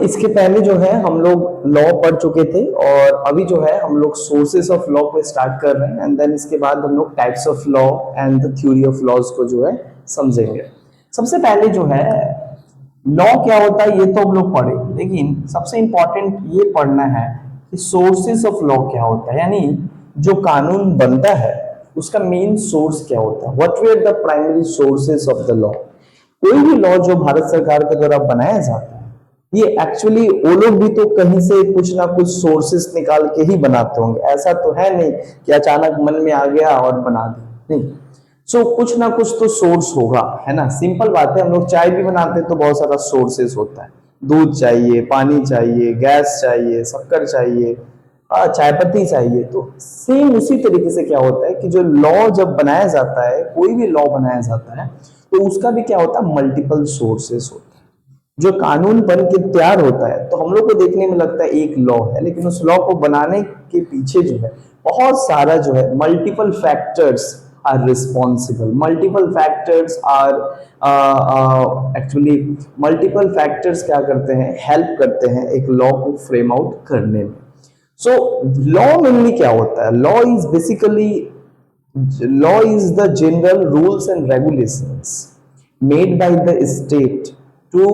इसके पहले जो है हम लोग लॉ पढ़ चुके थे, और अभी जो है हम लोग सोर्सेस ऑफ लॉ को स्टार्ट कर रहे हैं, एंड देन इसके बाद हम लोग types of law and the theory of laws को जो है समझेंगे। सबसे पहले जो है लॉ क्या होता है ये तो हम लोग पढ़े, लेकिन सबसे इंपॉर्टेंट ये पढ़ना है कि सोर्सेस ऑफ लॉ क्या होता है, यानी जो कानून बनता है उसका मेन सोर्स क्या होता है। What were the primary sources of the law. कोई भी लॉ जो भारत सरकार के द्वारा बनाया जाता है, ये एक्चुअली वो लोग भी तो कहीं से कुछ ना कुछ सोर्सेस निकाल के ही बनाते होंगे। ऐसा तो है नहीं कि अचानक मन में आ गया और बना दिया, नहीं। कुछ ना कुछ तो सोर्स होगा, है ना। सिंपल बात है, हम लोग चाय भी बनाते हैं तो बहुत सारा सोर्सेस होता है। दूध चाहिए, पानी चाहिए, गैस चाहिए, शक्कर चाहिए, चाय पत्ती चाहिए। तो सेम उसी तरीके से क्या होता है कि जो लॉ जब बनाया जाता है, कोई भी लॉ बनाया जाता है, तो उसका भी क्या होता है, मल्टीपल सोर्सेस होता है। जो कानून बन के तैयार होता है तो हम लोग को देखने में लगता है एक लॉ है, लेकिन उस लॉ को बनाने के पीछे जो है बहुत सारा जो है multiple factors are responsible. Multiple factors are actually multiple factors क्या करते हैं, हेल्प करते हैं एक लॉ को फ्रेम आउट करने में। लॉ मेनली क्या होता है, law is basically law is the general rules and regulations made by the state to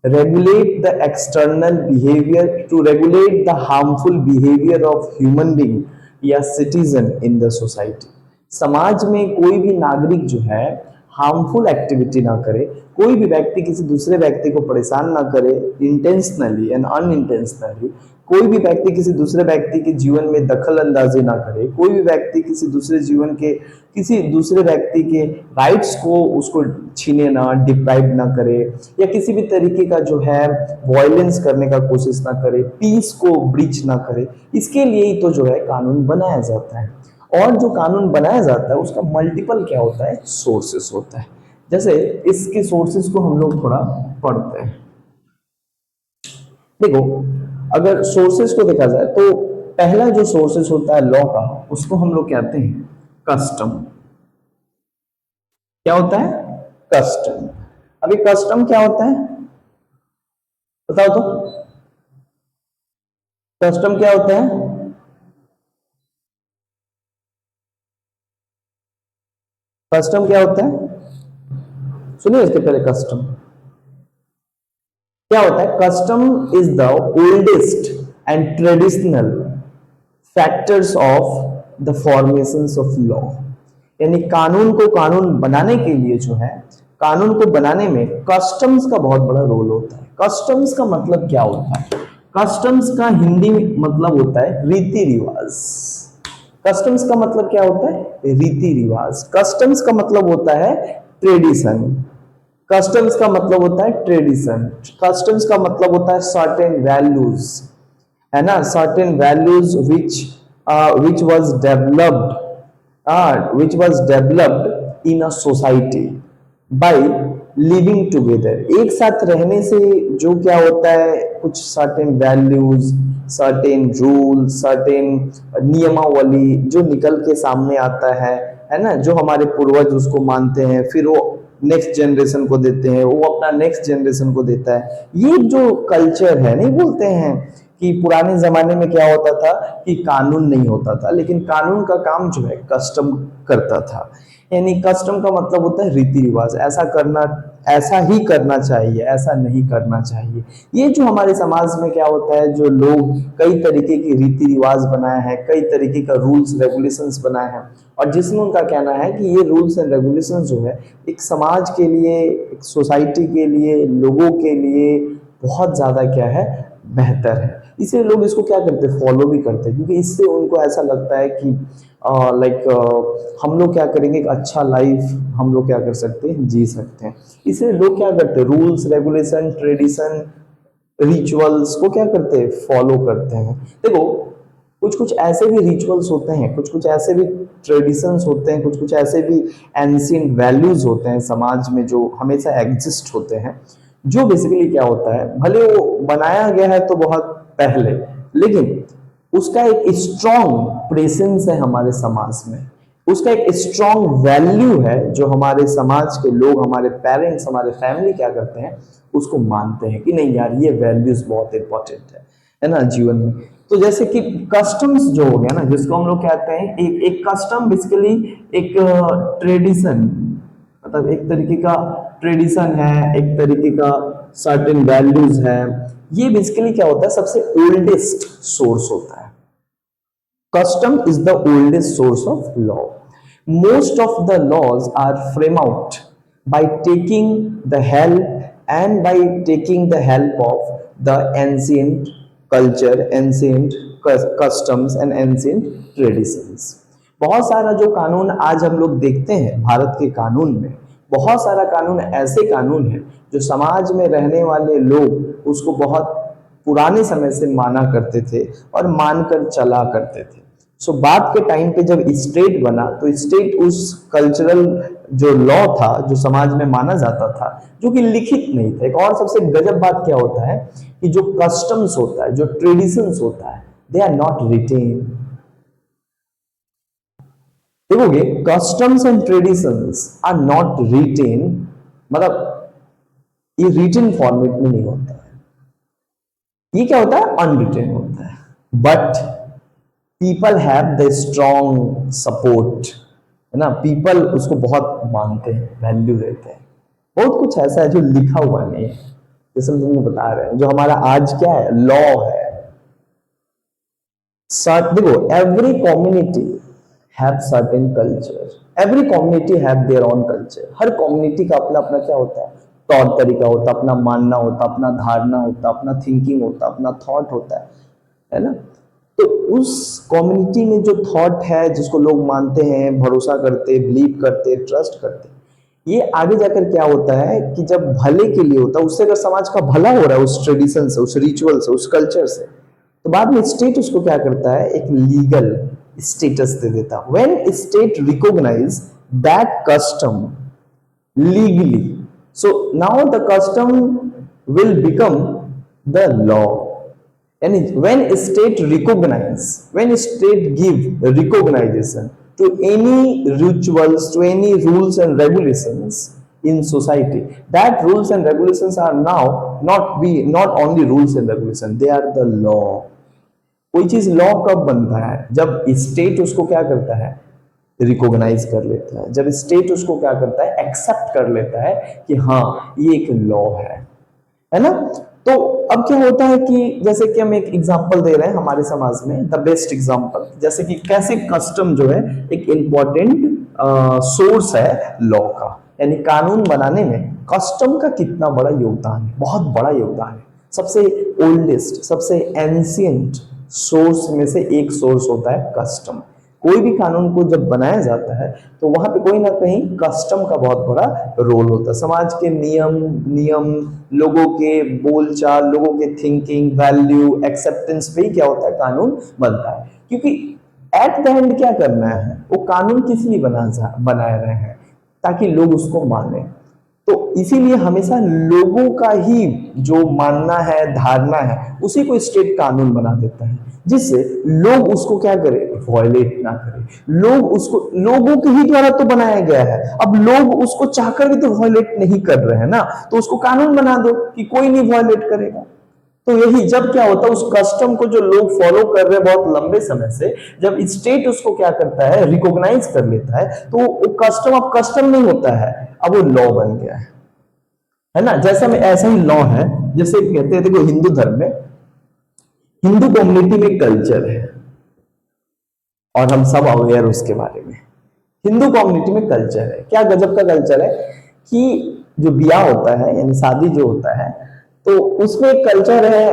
regulate the external behavior, to regulate the harmful behavior of human being या citizen in the society। समाज में कोई भी नागरिक जो है harmful activity ना करे, कोई भी व्यक्ति किसी दूसरे व्यक्ति को परेशान ना करे इंटेंशनली एंड अनइंटेंशनली, कोई भी व्यक्ति किसी दूसरे व्यक्ति के जीवन में दखल अंदाजी ना करे, कोई भी व्यक्ति किसी दूसरे व्यक्ति के राइट्स को उसको छीने ना, डिप्राइव ना करे, या किसी भी तरीके का जो है वायलेंस करने का कोशिश ना करे, पीस को ब्रीच ना करे। इसके लिए ही तो जो है कानून बनाया जाता है। और जो कानून बनाया जाता है उसका मल्टीपल क्या होता है, सोर्सेस होता है। जैसे इसके सोर्सेस को हम लोग थोड़ा पढ़ते हैं। देखो, अगर सोर्सेस को देखा जाए तो पहला जो सोर्सेस होता है लॉ का, उसको हम लोग कहते हैं कस्टम। क्या होता है, कस्टम। अभी कस्टम क्या होता है बताओ तो, कस्टम क्या होता है। कस्टम क्या होता है, सुनिए इसके पहले कस्टम क्या होता है। Custom is the oldest and traditional factors of the formations of law. यानी कानून को कानून बनाने के लिए जो है, कानून को बनाने में कस्टम्स का बहुत बड़ा रोल होता है। कस्टम्स का मतलब क्या होता है, कस्टम्स का हिंदी में मतलब होता है रीति रिवाज। कस्टम्स का मतलब क्या होता है, रीति रिवाज। कस्टम्स का मतलब होता है ट्रेडिशन। कस्टम्स का मतलब होता है ट्रेडिशन। कस्टम्स का मतलब होता है सर्टेन वैल्यूज, है ना, certain values which was developed in a society by living together. एक साथ रहने से जो क्या होता है, कुछ certain values, certain rule, certain नियमावली जो निकल के सामने आता है ना, जो हमारे पूर्वज उसको मानते हैं, फिर वो नेक्स्ट जनरेशन को देते हैं, वो अपना नेक्स्ट जनरेशन को देता है। ये जो कल्चर है, नहीं बोलते हैं कि पुराने जमाने में क्या होता था कि कानून नहीं होता था, लेकिन कानून का काम जो है कस्टम करता था। यानी कस्टम का मतलब होता है रीति रिवाज। ऐसा करना, ऐसा ही करना चाहिए, ऐसा नहीं करना चाहिए। ये जो हमारे समाज में क्या होता है, जो लोग कई तरीके की रीति रिवाज बनाए हैं, कई तरीके का रूल्स रेगुलेशंस बनाए हैं, और जिसमें उनका कहना है कि ये रूल्स एंड रेगुलेशंस जो है एक समाज के लिए, एक सोसाइटी के लिए, लोगों के लिए बहुत ज्यादा क्या है, बेहतर है। इसलिए लोग इसको क्या करते हैं, फॉलो भी करते हैं, क्योंकि इससे उनको ऐसा लगता है कि हम लोग क्या करेंगे, एक अच्छा लाइफ हम लोग क्या कर सकते हैं, जी सकते हैं। इसलिए लोग क्या करते हैं, रूल्स रेगुलेशन, ट्रेडिशन, रिचुअल्स को क्या करते हैं, फॉलो करते हैं। देखो, कुछ कुछ ऐसे भी रिचुअल्स होते हैं, कुछ कुछ ऐसे भी ट्रेडिशंस होते हैं, कुछ कुछ ऐसे भी एंशिएंट वैल्यूज होते हैं समाज में जो हमेशा एग्जिस्ट होते हैं, जो बेसिकली क्या होता है, भले वो बनाया गया है तो बहुत पहले, लेकिन उसका एक स्ट्रॉन्ग प्रेजेंस है हमारे समाज में। उसका एक स्ट्रॉन्ग वैल्यू है जो हमारे समाज के लोग, हमारे पेरेंट्स, हमारे फैमिली क्या करते हैं, उसको मानते हैं कि नहीं यार ये वैल्यूज बहुत इंपॉर्टेंट है ना जीवन में। तो जैसे कि कस्टम्स जो हो गया ना, जिसको हम लोग कहते हैं, एक एक कस्टम बेसिकली एक ट्रेडिशन, मतलब एक तरीके का ट्रेडिशन है, एक तरीके का सर्टेन वैल्यूज है। ये बेसिकली क्या होता है, सबसे ओल्डेस्ट सोर्स होता है। Custom is the oldest source of law. Most of the laws are framed out by taking the help and by taking the help of the ancient culture, ancient customs and ancient traditions. बहुत सारा जो कानून आज हम लोग देखते हैं भारत के कानून में, बहुत सारा कानून ऐसे कानून है जो समाज में रहने वाले लोग उसको बहुत पुराने समय से माना करते थे और मानकर चला करते थे। सो बात के टाइम पे जब स्टेट बना तो स्टेट उस कल्चरल जो लॉ था जो समाज में माना जाता था, जो कि लिखित नहीं था। एक और सबसे गजब बात क्या होता है कि जो कस्टम्स होता है, जो ट्रेडिशंस होता है, दे आर नॉट रिटेन। देखोगे customs and traditions are not written, मतलब ये रिटेन फॉर्मेट में नहीं होता है, ये क्या होता है, अनरिटेन होता है। But people have the strong support, है ना, पीपल उसको बहुत मानते हैं, वैल्यू देते हैं। बहुत कुछ ऐसा है जो लिखा हुआ नहीं है, जैसे हम तुमको बता रहे हैं, जो हमारा आज क्या है, लॉ है। देखो every community have certain culture, every community have their own culture. Her community का अपना अपना क्या होता है, तौर तरीका होता है, अपना मानना होता, अपना धारणा होता, अपना थिंकिंग होता, अपना थॉट होता है ना। तो उस कम्युनिटी में जो थॉट है, जिसको लोग मानते हैं, भरोसा करते, बिलीव करते, ट्रस्ट करते, ये आगे जाकर क्या होता है कि जब भले के लिए होता है, उससे अगर समाज का भला हो रहा है उस ट्रेडिशन से, उस रिचुअल से, उस कल्चर से, तो बाद में स्टेट उसको क्या करता है, एक लीगल स्टेटस दे देता है। When state recognize that custom legally, so now the custom will become the law. And when state recognize, when state give recognition to any rituals, to any rules and regulations in society, that rules and regulations are now not only rules and regulations, they are the law. कोई चीज law कब बनता है, जब state उसको क्या करता है, रिकॉग्नाइज कर लेता है, जब स्टेट उसको क्या करता है, एक्सेप्ट कर लेता है कि हाँ ये एक लॉ है ना। तो अब क्या होता है कि जैसे कि हम एक एग्जांपल दे रहे हैं हमारे समाज में, द बेस्ट एग्जांपल, जैसे कि कैसे कस्टम जो है एक इंपॉर्टेंट सोर्स है लॉ का, यानी कानून बनाने में कस्टम का कितना बड़ा योगदान है, बहुत बड़ा योगदान है। सबसे ओल्डेस्ट, सबसे एंशियंट सोर्स में से एक सोर्स होता है कस्टम। कोई भी कानून को जब बनाया जाता है तो वहां पे कोई ना कहीं कस्टम का बहुत बड़ा रोल होता है। समाज के नियम, लोगों के बोलचाल, लोगों के थिंकिंग, वैल्यू, एक्सेप्टेंस पे ही क्या होता है, कानून बनता है। क्योंकि एट द एंड क्या करना है, वो कानून किस लिए बनाए रहे हैं, ताकि लोग उसको माने। तो इसीलिए हमेशा लोगों का ही जो मानना है, धारणा है, उसी को स्टेट कानून बना देता है, जिससे लोग उसको क्या करें, वॉयलेट ना करें। लोग उसको, लोगों के ही द्वारा तो बनाया गया है, अब लोग उसको चाहकर भी तो वॉयलेट नहीं कर रहे हैं ना, तो उसको कानून बना दो कि कोई नहीं वॉयलेट करेगा। तो यही जब क्या होता है, उस कस्टम को जो लोग फॉलो कर रहे हैं बहुत लंबे समय से, जब स्टेट उसको क्या करता है, रिकॉग्नाइज कर लेता है, तो वो कस्टम अब कस्टम नहीं होता है, अब वो लॉ बन गया है ना। जैसा में ऐसा ही लॉ है, जैसे कहते हैं, देखो हिंदू धर्म में, हिंदू कम्युनिटी में कल्चर है और हम सब अवेयर उसके बारे में। हिंदू कम्युनिटी में कल्चर है, क्या गजब का कल्चर है कि जो ब्याह होता है, यानी शादी जो होता है, तो उसमें एक कल्चर है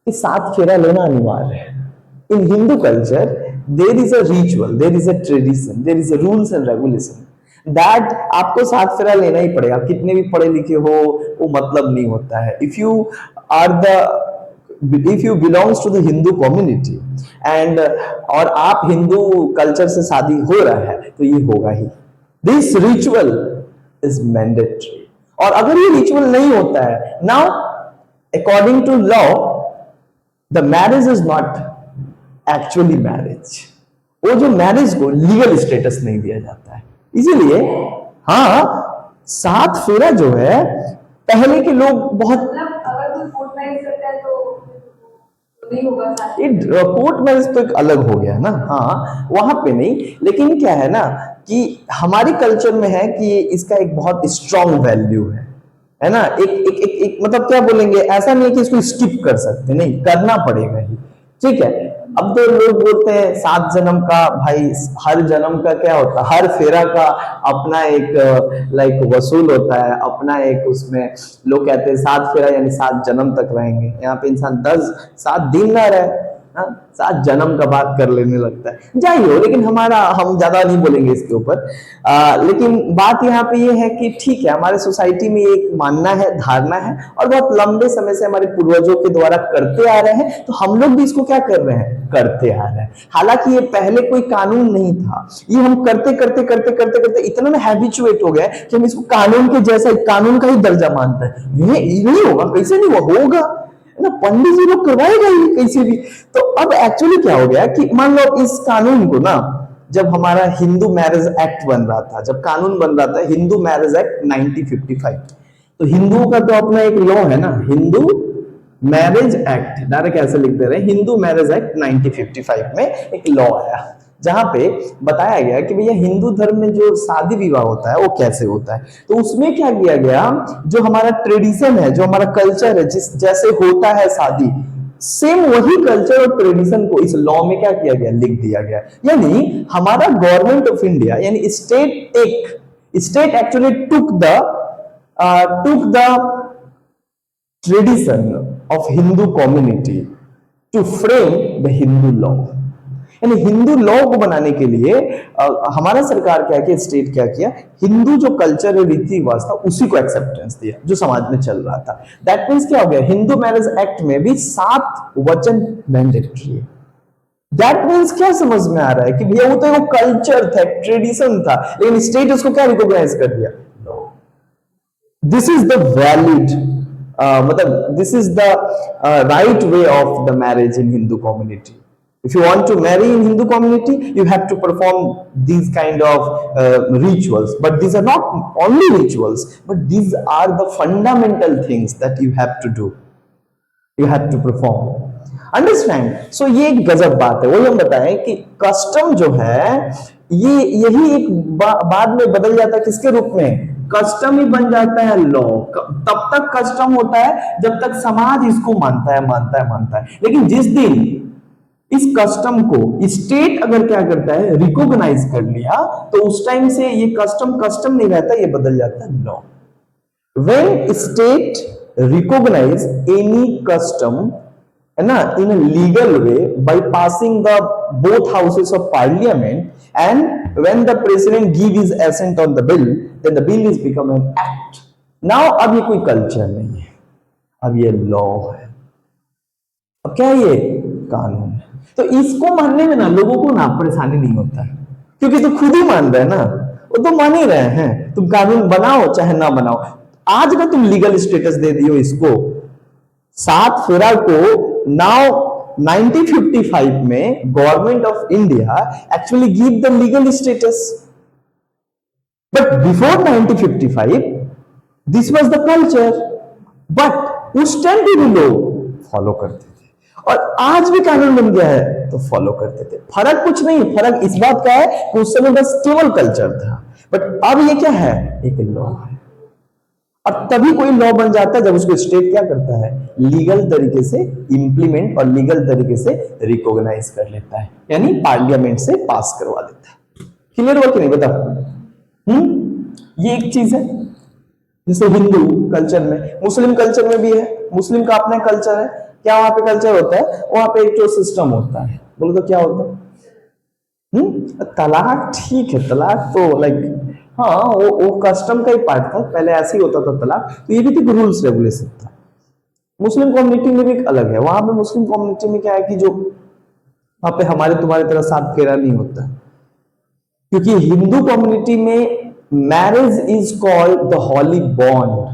कि 7 फेरा लेना अनिवार्य है। In Hindu culture there is a ritual, there is a tradition, there is a rules and regulation that आपको 7 फेरा लेना ही पड़ेगा। कितने भी पढ़े लिखे हो वो मतलब नहीं होता है। If you belongs to the Hindu community and, और आप हिंदू कल्चर से शादी हो रहा है तो ये होगा ही। This ritual is mandatory. और अगर ये रिचुअल नहीं होता है, now according to law the marriage is not actually marriage, वो जो मैरिज को लीगल स्टेटस नहीं दिया जाता है। इसीलिए हाँ, सात फेरा जो है पहले के लोग बहुत, मतलब अगर कोई कोर्ट मैरिज करता है तो नहीं होगा साथ में। कोर्ट मैरिज तो एक अलग हो गया ना, हाँ वहां पे नहीं, लेकिन क्या है ना कि हमारे कल्चर में है कि इसका एक बहुत स्ट्रॉन्ग वैल्यू है ना। एक मतलब क्या बोलेंगे, ऐसा नहीं है कि इसको स्किप कर सकते, नहीं करना पड़ेगा ही, ठीक है। अब तो लोग बोलते हैं सात जन्म का, भाई हर जन्म का क्या होता है, हर फेरा का अपना एक लाइक वसूल होता है, अपना एक उसमें लोग कहते हैं सात फेरा यानी सात जन्म तक रहेंगे। यहाँ पे इंसान 7 दिन ना रहे, हाँ, 7 जन्म का बात कर लेने लगता है। जाइए हो, लेकिन हम ज्यादा नहीं बोलेंगे इसके ऊपर। लेकिन बात यहाँ पे ये है कि ठीक है, हमारे सोसाइटी में एक मानना है, धारणा है, और बहुत लंबे समय से हमारे पूर्वजों के द्वारा करते आ रहे हैं, तो हम लोग भी इसको क्या कर रहे हैं, करते आ रहे हैं। हालांकि ये पहले कोई कानून नहीं था, ये हम करते करते करते करते करते इतना ना हैबिचुएट हो गया कि हम इसको कानून के जैसा, कानून का ही दर्जा मानते हैं। ये नहीं होगा, कैसे नहीं हुआ, होगा ना, पंडित जी लोग करवाएगा ही कैसे भी। तो अब एक्चुअली क्या हो गया कि मान लो इस कानून को ना, जब हमारा हिंदू मैरिज एक्ट बन रहा था, जब कानून बन रहा था हिंदू मैरिज एक्ट 1955, तो हिंदुओं का तो अपना एक लॉ है ना, हिंदू मैरिज एक्ट, डायरेक्ट ऐसे लिख दे रहे हैं, हिंदू मैरिज एक्ट 1955 में एक लॉ आया, जहां पे बताया गया कि भैया हिंदू धर्म में जो शादी विवाह होता है वो कैसे होता है। तो उसमें क्या किया गया, जो हमारा ट्रेडिशन है, जो हमारा कल्चर है, जिस जैसे होता है शादी, सेम वही कल्चर और ट्रेडिशन को इस लॉ में क्या किया गया, लिख दिया गया। यानी हमारा गवर्नमेंट ऑफ इंडिया यानी state actually took the tradition of Hindu community to frame the Hindu law. यानी हिंदू लॉ को बनाने के लिए हमारा सरकार क्या किया, स्टेट क्या किया, हिंदू जो कल्चर और रीति रिवाज था उसी को एक्सेप्टेंस दिया जो समाज में चल रहा था। दैट मीन्स क्या हो गया, हिंदू मैरिज एक्ट में भी 7 वचन मैंडेटरी है। दैट मीन्स क्या समझ में आ रहा है कि भैया वो तो एक कल्चर था, ट्रेडिशन था, लेकिन स्टेट उसको क्या रिकॉग्नाइज कर दिया, दिस इज द वैलिड मतलब this is the right way of the marriage in Hindu community. If you want to marry in Hindu community, you have to perform these kind of rituals. But these are not only rituals, but these are the fundamental things that you have to do. You have to perform. Understand? So ये एक गजब बात है। वही हम बताएं कि custom जो है ये यही एक बाद में बदल जाता है, किसके रूप में, कस्टम ही बन जाता है लॉ। तब तक कस्टम होता है जब तक समाज इसको मानता है। लेकिन जिस दिन इस कस्टम को स्टेट अगर क्या करता है, रिकॉग्नाइज कर लिया, तो उस टाइम से ये कस्टम नहीं रहता, ये बदल जाता है law. When state recognise any custom, है ना, in a legal way by passing the both houses of parliament, and when the president give his assent on the bill, then the bill is become an act. Now अब ये कोई culture नहीं है, अब ये law है। अब क्या है, ये कानून है। तो इसको मानने में ना लोगों को ना परेशानी नहीं होता है, क्योंकि तो खुद ही मान रहे हैं ना, वो तो मान ही रहे हैं। तुम कानून बनाओ चाहे ना बनाओ, आज का तुम लीगल स्टेटस दे दियो इसको, 7 फेरा को। नाउ 1955 में government of India actually give the legal status, but before 1955 this was the culture. But उस टाइम भी लोग फॉलो करते थे, और आज भी कानून बन गया है तो फॉलो करते थे। फर्क कुछ नहीं, फर्क इस बात का है कि उस समय बस केवल कल्चर था, बट अब ये क्या है, एक लॉ है। और तभी कोई लॉ बन जाता है जब उसको स्टेट क्या करता है, लीगल तरीके से इंप्लीमेंट और लीगल तरीके से रिकॉग्नाइज कर लेता है, यानी पार्लियामेंट से पास करवा देता है। क्लियर हुआ कि नहीं, बताओ। ये एक चीज है। जैसे हिंदू कल्चर में, मुस्लिम कल्चर में भी है, मुस्लिम का अपना कल्चर है। क्या वहां पे कल्चर होता है, वहां पे एक जो सिस्टम होता है, बोलो तो क्या होता है, तलाक। ठीक है, तलाक तो लाइक हाँ वो कस्टम का ही पार्ट था, पहले ऐसे ही होता था तलाक, तो ये भी तो रूल्स रेगुलेशन था। मुस्लिम कम्युनिटी में भी एक अलग है, वहां पे मुस्लिम कम्युनिटी में क्या है कि जो वहां पे हमारे तुम्हारे तरह 7 फेरा नहीं होता, क्योंकि हिंदू कम्युनिटी में marriage is called the holy bond,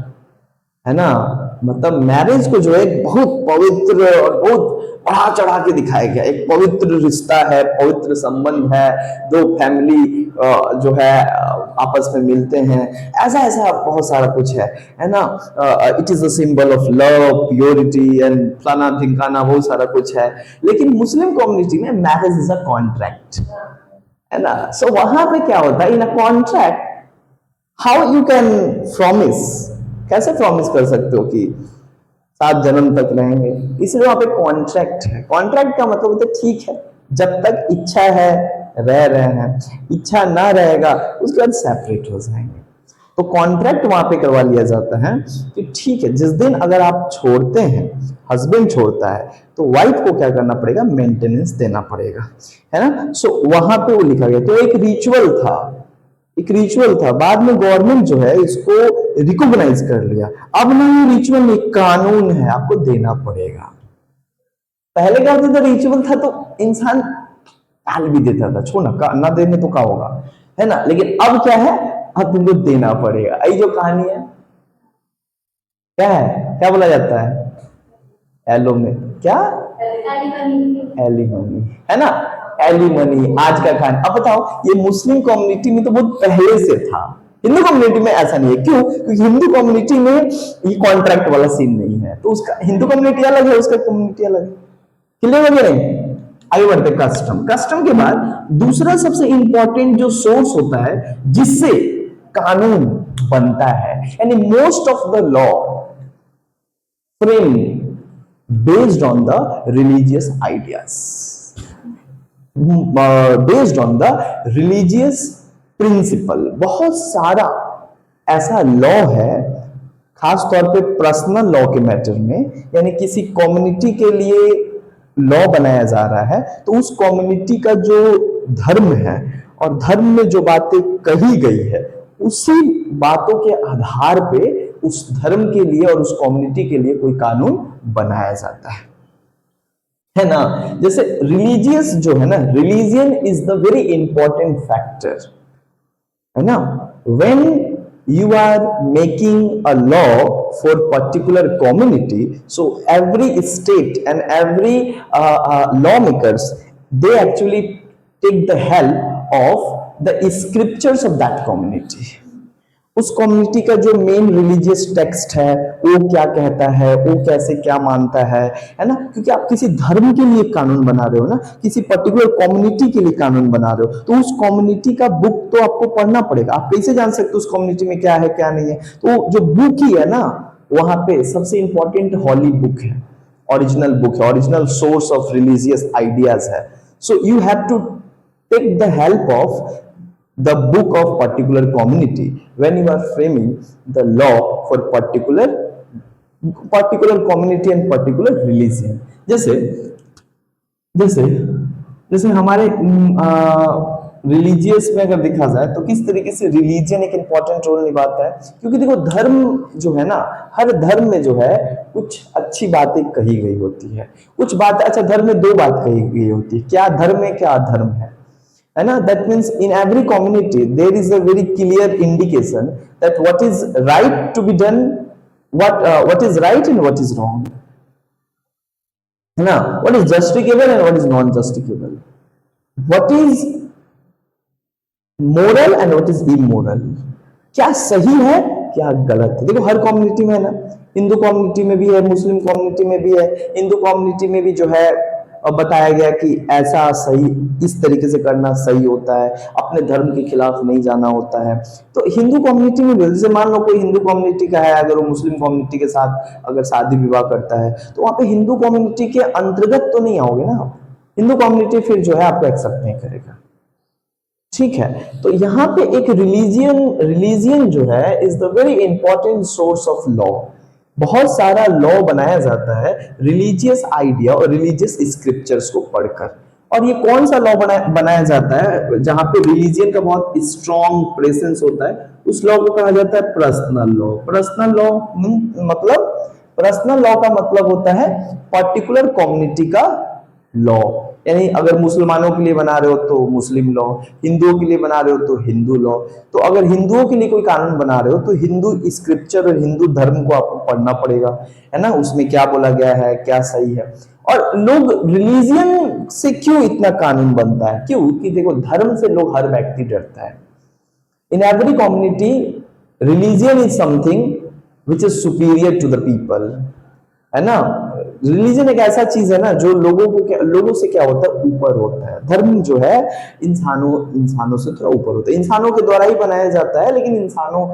है ना। मतलब मैरिज को जो है बहुत पवित्र और बहुत बढ़ा चढ़ा के दिखाया गया। एक पवित्र रिश्ता है, पवित्र संबंध है, दो फैमिली जो है आपस में मिलते हैं, ऐसा ऐसा बहुत सारा कुछ है ना। It is a symbol of love, purity and फलाना ढिमकाना, बहुत सारा कुछ है। लेकिन मुस्लिम कम्युनिटी में मैरिज इज अ कॉन्ट्रैक्ट, है ना। सो वहां पे क्या होता है, in a contract how you can promise, कैसे प्रॉमिस कर सकते हो कि 7 जन्म तक रहेंगे, इसलिए वहां पे कॉन्ट्रैक्ट है। कॉन्ट्रैक्ट का मतलब होता है ठीक है, जब तक इच्छा है रह रहे हैं, इच्छा ना रहेगा उसके बाद सेपरेट हो जाएंगे। तो कॉन्ट्रैक्ट वहां पे करवा लिया जाता है कि ठीक है, जिस दिन अगर आप छोड़ते हैं, हस्बैंड छोड़ता है, तो वाइफ को क्या करना पड़ेगा, मेंटेनेंस देना पड़ेगा, है ना। सो वहां पे वो लिखा गया। तो एक रिचुअल था, एक रिचुअल था, बाद में गवर्नमेंट जो है इसको रिकॉग्नाइज कर लिया। अब ना ये रिचुअल एक कानून है, आपको देना पड़ेगा। पहले क्या होता था, रिचुअल था तो इंसान टाल भी देता था, छोड़ ना देने तो क्या होगा, है ना। लेकिन अब क्या है, अब तुमको देना पड़ेगा। यही जो कहानी है, क्या है, क्या बोला जाता है एलो में, क्या एलिमनी, है ना, एलिमनी आज का खान। अब बताओ, ये मुस्लिम कम्युनिटी में तो बहुत पहले से था, हिंदू कम्युनिटी में ऐसा नहीं है। क्यों? क्योंकि हिंदू कम्युनिटी में ये कॉन्ट्रैक्ट वाला सीन नहीं है, तो उसका हिंदू कम्युनिटी अलग है, उसका कम्युनिटी अलग है। क्लियर हो गया? आगे बढ़ते कस्टम। कस्टम के बाद दूसरा सबसे इंपॉर्टेंट जो सोर्स होता है जिससे कानून बनता है, यानी most of the law frame based on the religious ideas, based on the religious principle। बहुत सारा ऐसा लॉ है, खास तौर पे पर्सनल लॉ के मैटर में, यानी किसी कम्युनिटी के लिए लॉ बनाया जा रहा है, तो उस कम्युनिटी का जो धर्म है और धर्म में जो बातें कही गई है, उसी बातों के आधार पे उस धर्म के लिए और उस कम्युनिटी के लिए कोई कानून बनाया जाता है ना। जैसे रिलीजियस जो है ना, religion is the very important factor, है ना। When you are making a law for particular community, so every state and every lawmakers, they actually take the help of the scriptures of that community। उस community का जो main religious text है वो क्या कहता है, वो कैसे क्या मानता है ना। क्योंकि आप किसी धर्म के लिए कानून बना रहे हो ना, किसी पर्टिकुलर कम्युनिटी के लिए कानून बना रहे हो, तो उस कम्युनिटी का बुक तो आपको पढ़ना पड़ेगा। आप कैसे जान सकते हो उस कम्युनिटी में क्या है क्या नहीं है? तो जो बुक ही है ना, वहां पे सबसे इंपॉर्टेंट हॉली बुक है, ओरिजिनल बुक है, original source of religious ideas है। So you have to take the help of the book of particular community when you are framing the law for particular community and particular religion। जैसे जैसे जैसे हमारे religious में अगर देखा जाए तो किस तरीके से रिलीजन एक इंपॉर्टेंट रोल निभाता है। क्योंकि देखो, धर्म जो है ना, हर धर्म में जो है कुछ अच्छी बातें कही गई होती है, कुछ बातें, अच्छा धर्म में 2 बात कही गई होती है, क्या धर्म है क्या अधर्म है ना। That means in every community there is a very clear indication that what is right to be done, what is right and what is wrong, है ना। What is justifiable and what is non justifiable, what is moral and what is immoral, क्या सही है क्या गलत है। देखो, हर community में है ना, हिंदू कम्युनिटी में भी है, मुस्लिम कम्युनिटी में भी है। हिंदू कम्युनिटी में भी जो है बताया गया कि ऐसा सही, इस तरीके से करना सही होता है, अपने धर्म के खिलाफ नहीं जाना होता है। तो हिंदू कम्युनिटी में, जैसे मान लो कोई हिंदू कम्युनिटी का है, अगर वो मुस्लिम कम्युनिटी के साथ अगर शादी विवाह करता है, तो वहां पे हिंदू कम्युनिटी के अंतर्गत तो नहीं आओगे ना, हिंदू कम्युनिटी फिर जो है आपको एक्सेप्ट नहीं करेगा, ठीक है। तो यहाँ पे एक रिलीजियन जो है is the very important source of law. बहुत सारा लॉ बनाया जाता है रिलीजियस आइडिया और रिलीजियस स्क्रिप्चर्स को पढ़कर। और ये कौन सा लॉ बनाया जाता है जहां पे रिलीजियन का बहुत स्ट्रॉन्ग प्रेजेंस होता है, उस लॉ को कहा जाता है पर्सनल लॉ। पर्सनल लॉ का मतलब होता है पर्टिकुलर कम्युनिटी का लॉ। यानी अगर मुसलमानों के लिए बना रहे हो तो मुस्लिम लॉ, हिंदुओं के लिए बना रहे हो तो हिंदू लॉ। तो अगर हिंदुओं के लिए कोई कानून बना रहे हो तो हिंदू स्क्रिप्चर और हिंदू धर्म को आपको पढ़ना पड़ेगा, है ना, उसमें क्या बोला गया है क्या सही है। और लोग रिलीजियन से क्यों इतना कानून बनता है, क्यों कि देखो धर्म से लोग हर व्यक्ति डरता है। In every community religion is something which is superior to the people, है ना। रिलीजन एक ऐसा चीज है ना जो लोगों से क्या होता है, ऊपर होता है। धर्म जो है इंसानों से थोड़ा ऊपर होता है, इंसानों के द्वारा ही बनाया जाता है लेकिन इंसानों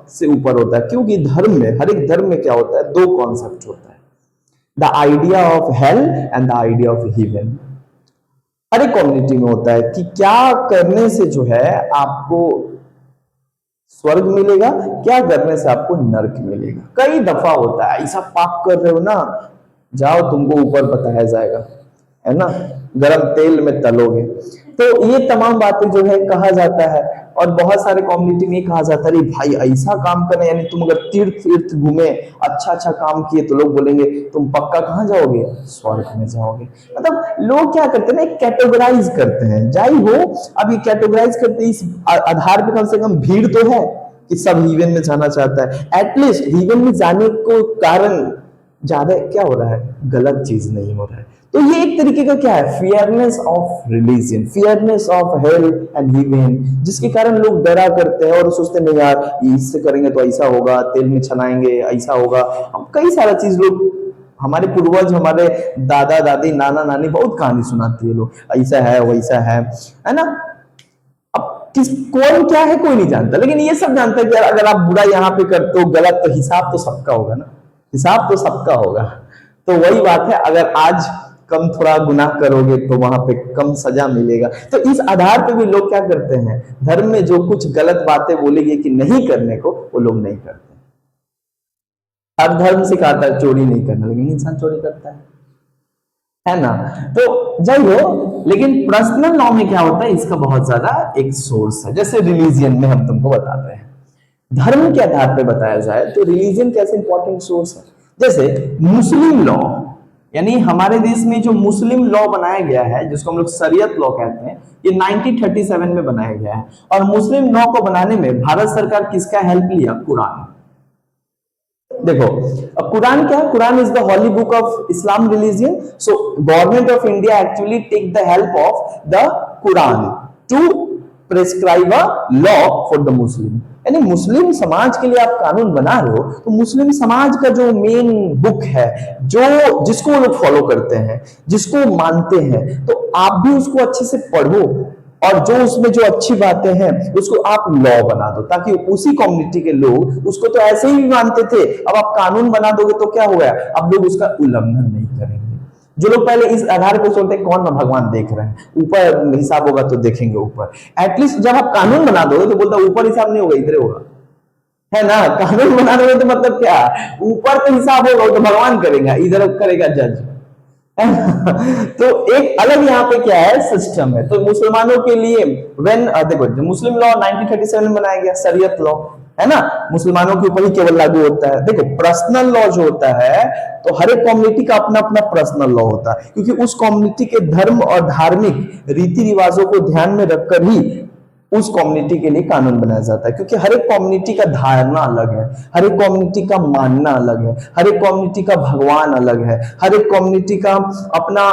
से ऊपर होता है, क्योंकि धर्म में, हर एक धर्म में क्या होता है, दो कॉन्सेप्ट होता है, the idea of hell and the idea of heaven. हर एक कम्युनिटी में होता है कि क्या करने से जो है आपको स्वर्ग मिलेगा, क्या करने से आपको नरक मिलेगा। कई दफा होता है ऐसा, पाप कर रहे हो ना, जाओ तुमको ऊपर बताया जाएगा, है ना, गरम तेल में तलोगे। तो ये तमाम बातें जो है कहा जाता है, और बहुत सारे कम्युनिटी में कहा जाता है भाई ऐसा काम करना, यानी तुम अगर तीर्थ घूमे, अच्छा काम किए, तो लोग बोलेंगे तुम पक्का कहाँ जाओगे, स्वर्ग में जाओगे। मतलब लोग क्या करते हैं ना, कैटेगराइज करते हैं, जाई हो। अब ये कैटेगराइज करते इस आधार पे कम से कम भीड़ तो है कि सब हीवन में जाना चाहता है। एटलीस्ट हीवन में जाने को कारण ज्यादा क्या हो रहा है, गलत चीज नहीं हो रहा है। तो ये एक तरीके का क्या है, fearness of religion, fearness of hell and heaven, जिसके कारण लोग डरा करते हैं और सोचते नहीं यार इससे करेंगे तो ऐसा होगा, तेल में छनाएंगे ऐसा होगा। हम कई सारा चीज लोग, हमारे पूर्वज, हमारे दादा दादी, नाना नानी बहुत कहानी सुनाती है, लोग ऐसा है वैसा है ना। अब कौन क्या है कोई नहीं जानता, लेकिन ये सब जानता है कि अगर आप बुरा यहाँ पे करते हो गलत, तो हिसाब तो सबका होगा ना, हिसाब तो सबका होगा। तो वही बात है, अगर आज कम थोड़ा गुनाह करोगे तो वहां पे कम सजा मिलेगा। तो इस आधार पे भी लोग क्या करते हैं, धर्म में जो कुछ गलत बातें बोलेगी कि नहीं करने को, वो लोग नहीं करते। हर धर्म सिखाता है चोरी नहीं करना, लेकिन इंसान चोरी करता है ना। तो जय हो, लेकिन पर्सनल लॉ में क्या होता है, इसका बहुत ज्यादा एक सोर्स है। जैसे रिलीजियन में हम तुमको बताते हैं, धर्म के आधार पे बताया जाए तो रिलीजन कैसे इंपॉर्टेंट सोर्स है। जैसे मुस्लिम लॉ, यानी हमारे देश में जो मुस्लिम लॉ बनाया गया है, जिसको हम लोग शरीयत लॉ कहते हैं, ये 1937 में बनाया गया है। और मुस्लिम लॉ को बनाने में भारत सरकार किसका हेल्प लिया, कुरान। देखो अब कुरान क्या है, Quran is the holy book of Islam religion. So government of India actually take the help of the Quran to prescribe a law for the Muslim. यानी मुस्लिम समाज के लिए आप कानून बना रहे हो, तो मुस्लिम समाज का जो मेन बुक है, जो जिसको वो लोग फॉलो करते हैं, जिसको मानते हैं, तो आप भी उसको अच्छे से पढ़ो, और जो उसमें जो अच्छी बातें हैं उसको आप लॉ बना दो, ताकि उसी कम्युनिटी के लोग उसको तो ऐसे ही मानते थे, अब आप कानून बना दोगे तो क्या हो गया, अब लोग उसका उल्लंघन नहीं करेंगे। जो लोग पहले इस आधार पर सोचते हैं कौन भगवान देख रहे हैं, ऊपर हिसाब होगा तो देखेंगे ऊपर। एटलीस्ट जब आप कानून बना दोगे तो बोलता ऊपर हिसाब नहीं होगा, इधर होगा, है ना। कानून बना दोगे तो मतलब क्या, ऊपर तो हिसाब होगा, तो भगवान करेगा, इधर करेगा जज। तो एक अलग यहाँ पे क्या है, सिस्टम है। तो मुसलमानों के लिए देखो जो मुस्लिम लॉ 1937 में बनाया गया, शरीयत लॉ, है ना, मुसलमानों के ऊपर ही केवल लागू होता है। देखो पर्सनल लॉ जो होता है, तो हर एक कम्युनिटी का अपना अपना पर्सनल लॉ होता है, क्योंकि उस कम्युनिटी के धर्म और धार्मिक रीति रिवाजों को ध्यान में रखकर ही उस कम्युनिटी के लिए कानून बनाया जाता है। क्योंकि हर एक कम्युनिटी का धारणा अलग है, हर एक कम्युनिटी का मानना अलग है, हर एक कम्युनिटी का भगवान अलग है, हर एक कम्युनिटी का अपना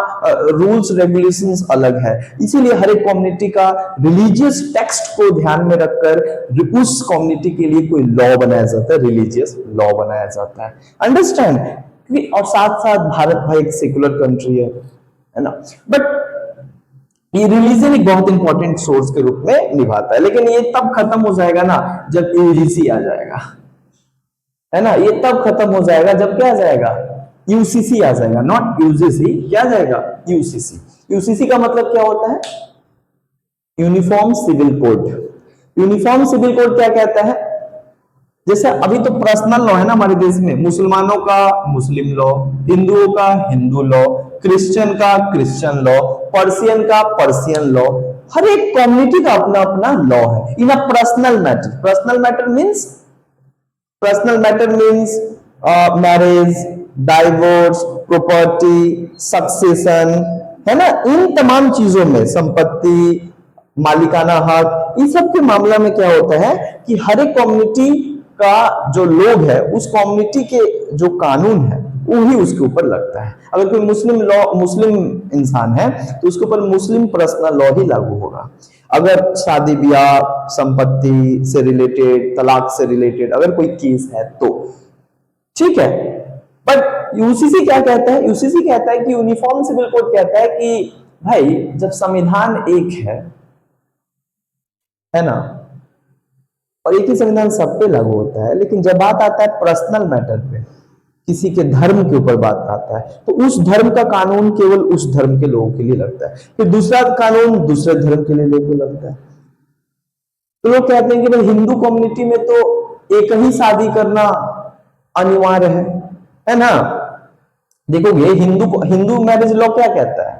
रूल्स रेगुलेशंस अलग है। इसीलिए हर एक कम्युनिटी का रिलीजियस टेक्स्ट को ध्यान में रखकर उस कम्युनिटी के लिए कोई लॉ बनाया जाता है, रिलीजियस लॉ बनाया जाता है। अंडरस्टैंड। और साथ साथ भारत भाई एक सेकुलर कंट्री है ना, बट ये रिलीजन एक बहुत इंपॉर्टेंट सोर्स के रूप में निभाता है। लेकिन ये तब खत्म हो जाएगा ना जब यूजीसी आ जाएगा, है ना। ये तब खत्म हो जाएगा जब क्या आ जाएगा, यूसीसी आ जाएगा, नॉट यूजीसी, क्या आ जाएगा, यूसीसी। यूसीसी का मतलब क्या होता है, uniform civil code. Uniform civil code क्या कहता है, जैसे अभी तो पर्सनल लॉ है ना हमारे देश में, मुसलमानों का मुस्लिम लॉ, हिंदुओं का हिंदू लॉ, क्रिश्चियन का क्रिश्चियन लॉ, पर्सियन का पर्सियन लॉ। हर एक कम्युनिटी का अपना अपना लॉ है in a personal matter. Personal matter means marriage, divorce, property, succession, है ना। इन तमाम चीजों में, संपत्ति, मालिकाना हक, इन सब के मामला में क्या होता है कि हर एक कम्युनिटी का जो लोग है, उस कम्युनिटी के जो कानून है वही उसके ऊपर लगता है। अगर कोई मुस्लिम इंसान है तो उसके ऊपर मुस्लिम पर्सनल लॉ ही लागू होगा। अगर शादी ब्याह, संपत्ति से रिलेटेड, तलाक से रिलेटेड अगर कोई केस है तो ठीक है। बट यूसीसी क्या कहता है? यूसीसी कहता है कि यूनिफॉर्म सिविल कोड कहता है कि भाई जब संविधान एक है ना, और एक ही संविधान सब पे लागू होता है, लेकिन जब बात आता है पर्सनल मैटर पे, किसी के धर्म के ऊपर बात आता है, तो उस धर्म का कानून केवल उस धर्म के लोगों के लिए लगता है, फिर दूसरा कानून दूसरे धर्म के लिए लोगों को लगता है। तो लोग कहते हैं कि भाई हिंदू कम्युनिटी में तो एक ही शादी करना अनिवार्य है ना। देखोगे हिंदू मैरिज लॉ क्या कहता है?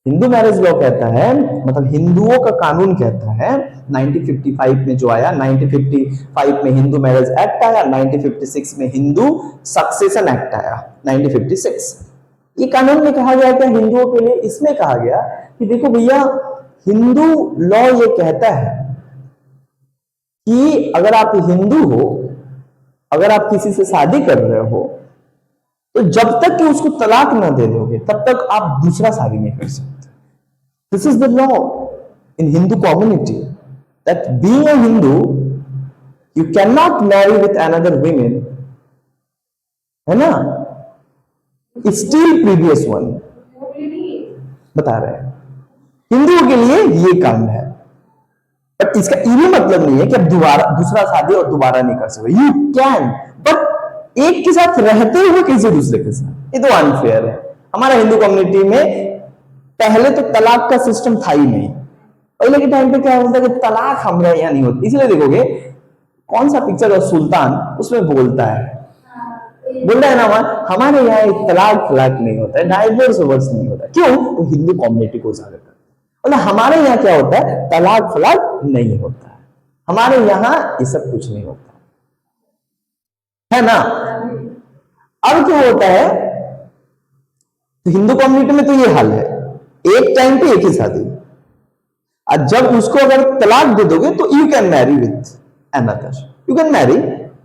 हिंदू मैरिज लॉ कहता है, मतलब हिंदुओं का कानून कहता है 1955 में जो आया, 1955 में हिंदू मैरिज एक्ट आया, 1956 में हिंदू सक्सेशन एक्ट आया 1956। ये कानून में कहा गया क्या हिंदुओं के लिए? इसमें कहा गया कि देखो भैया, हिंदू लॉ ये कहता है कि अगर आप हिंदू हो, अगर आप किसी से शादी कर रहे हो, तो जब तक कि उसको तलाक ना दे दोगे तब तक आप दूसरा शादी नहीं कर सकते। This is the law in Hindu community, that being a Hindu you can not marry with another women, है ना, स्टिल प्रीवियस वन। बता रहे हैं हिंदुओं के लिए ये कांड है, बट इसका ये मतलब नहीं है कि आप दूसरा शादी और दोबारा नहीं कर सकते। यू कैन, बट एक के साथ रहते हुए किसी दूसरे के साथ, ये तो अनफेयर है। हमारा हिंदू कम्युनिटी में पहले तो तलाक का सिस्टम था ही नहीं। पहले के टाइम पे क्या होता है कि तलाक हमारे यहाँ नहीं होती, इसलिए देखोगे कौन सा पिक्चर है सुल्तान, उसमें बोलता है ना, हमारे यहाँ एक तलाक नहीं होता है, डाइवोर्स नहीं होता। क्यों? तो हिंदू कम्युनिटी को उजागर करता है। मतलब हमारे यहाँ क्या होता है, तलाक फलाक नहीं होता है, हमारे यहाँ ये सब कुछ नहीं होता है ना। अब क्या होता है, तो हिंदू कम्युनिटी में तो ये हाल है, एक टाइम पे एक ही शादी, और जब उसको अगर तलाक दे दोगे तो you can marry with another, you can marry,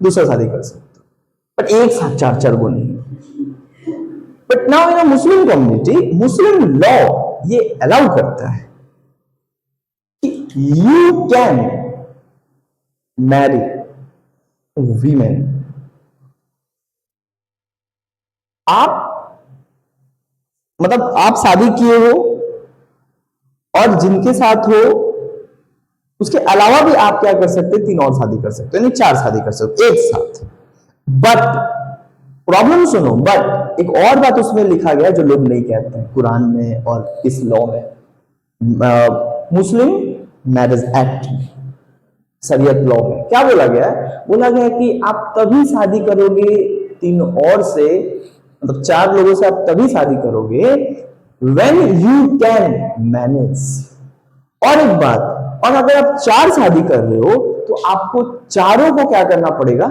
दूसरा शादी कर सकते हो, बट एक साथ चार चार गो नहीं। But now in a Muslim community, Muslim law ये अलाउ करता है कि यू कैन मैरी वीमेन। आप मतलब आप शादी किए हो और जिनके साथ हो उसके अलावा भी आप क्या कर सकते हैं, 3 और शादी कर सकते हो, यानी 4 शादी कर सकते हो एक साथ। बट प्रॉब्लम सुनो, बट एक और बात उसमें लिखा गया जो लोग नहीं कहते हैं कुरान में और इस लॉ में, मुस्लिम मैरिज एक्ट में, शरीयत लॉ में क्या बोला गया है? बोला गया कि आप तभी शादी करोगे 3 और से, मतलब 4 लोगों से आप तभी शादी करोगे when you can manage। और एक बात, और अगर आप 4 शादी कर रहे हो तो आपको चारों को क्या करना पड़ेगा,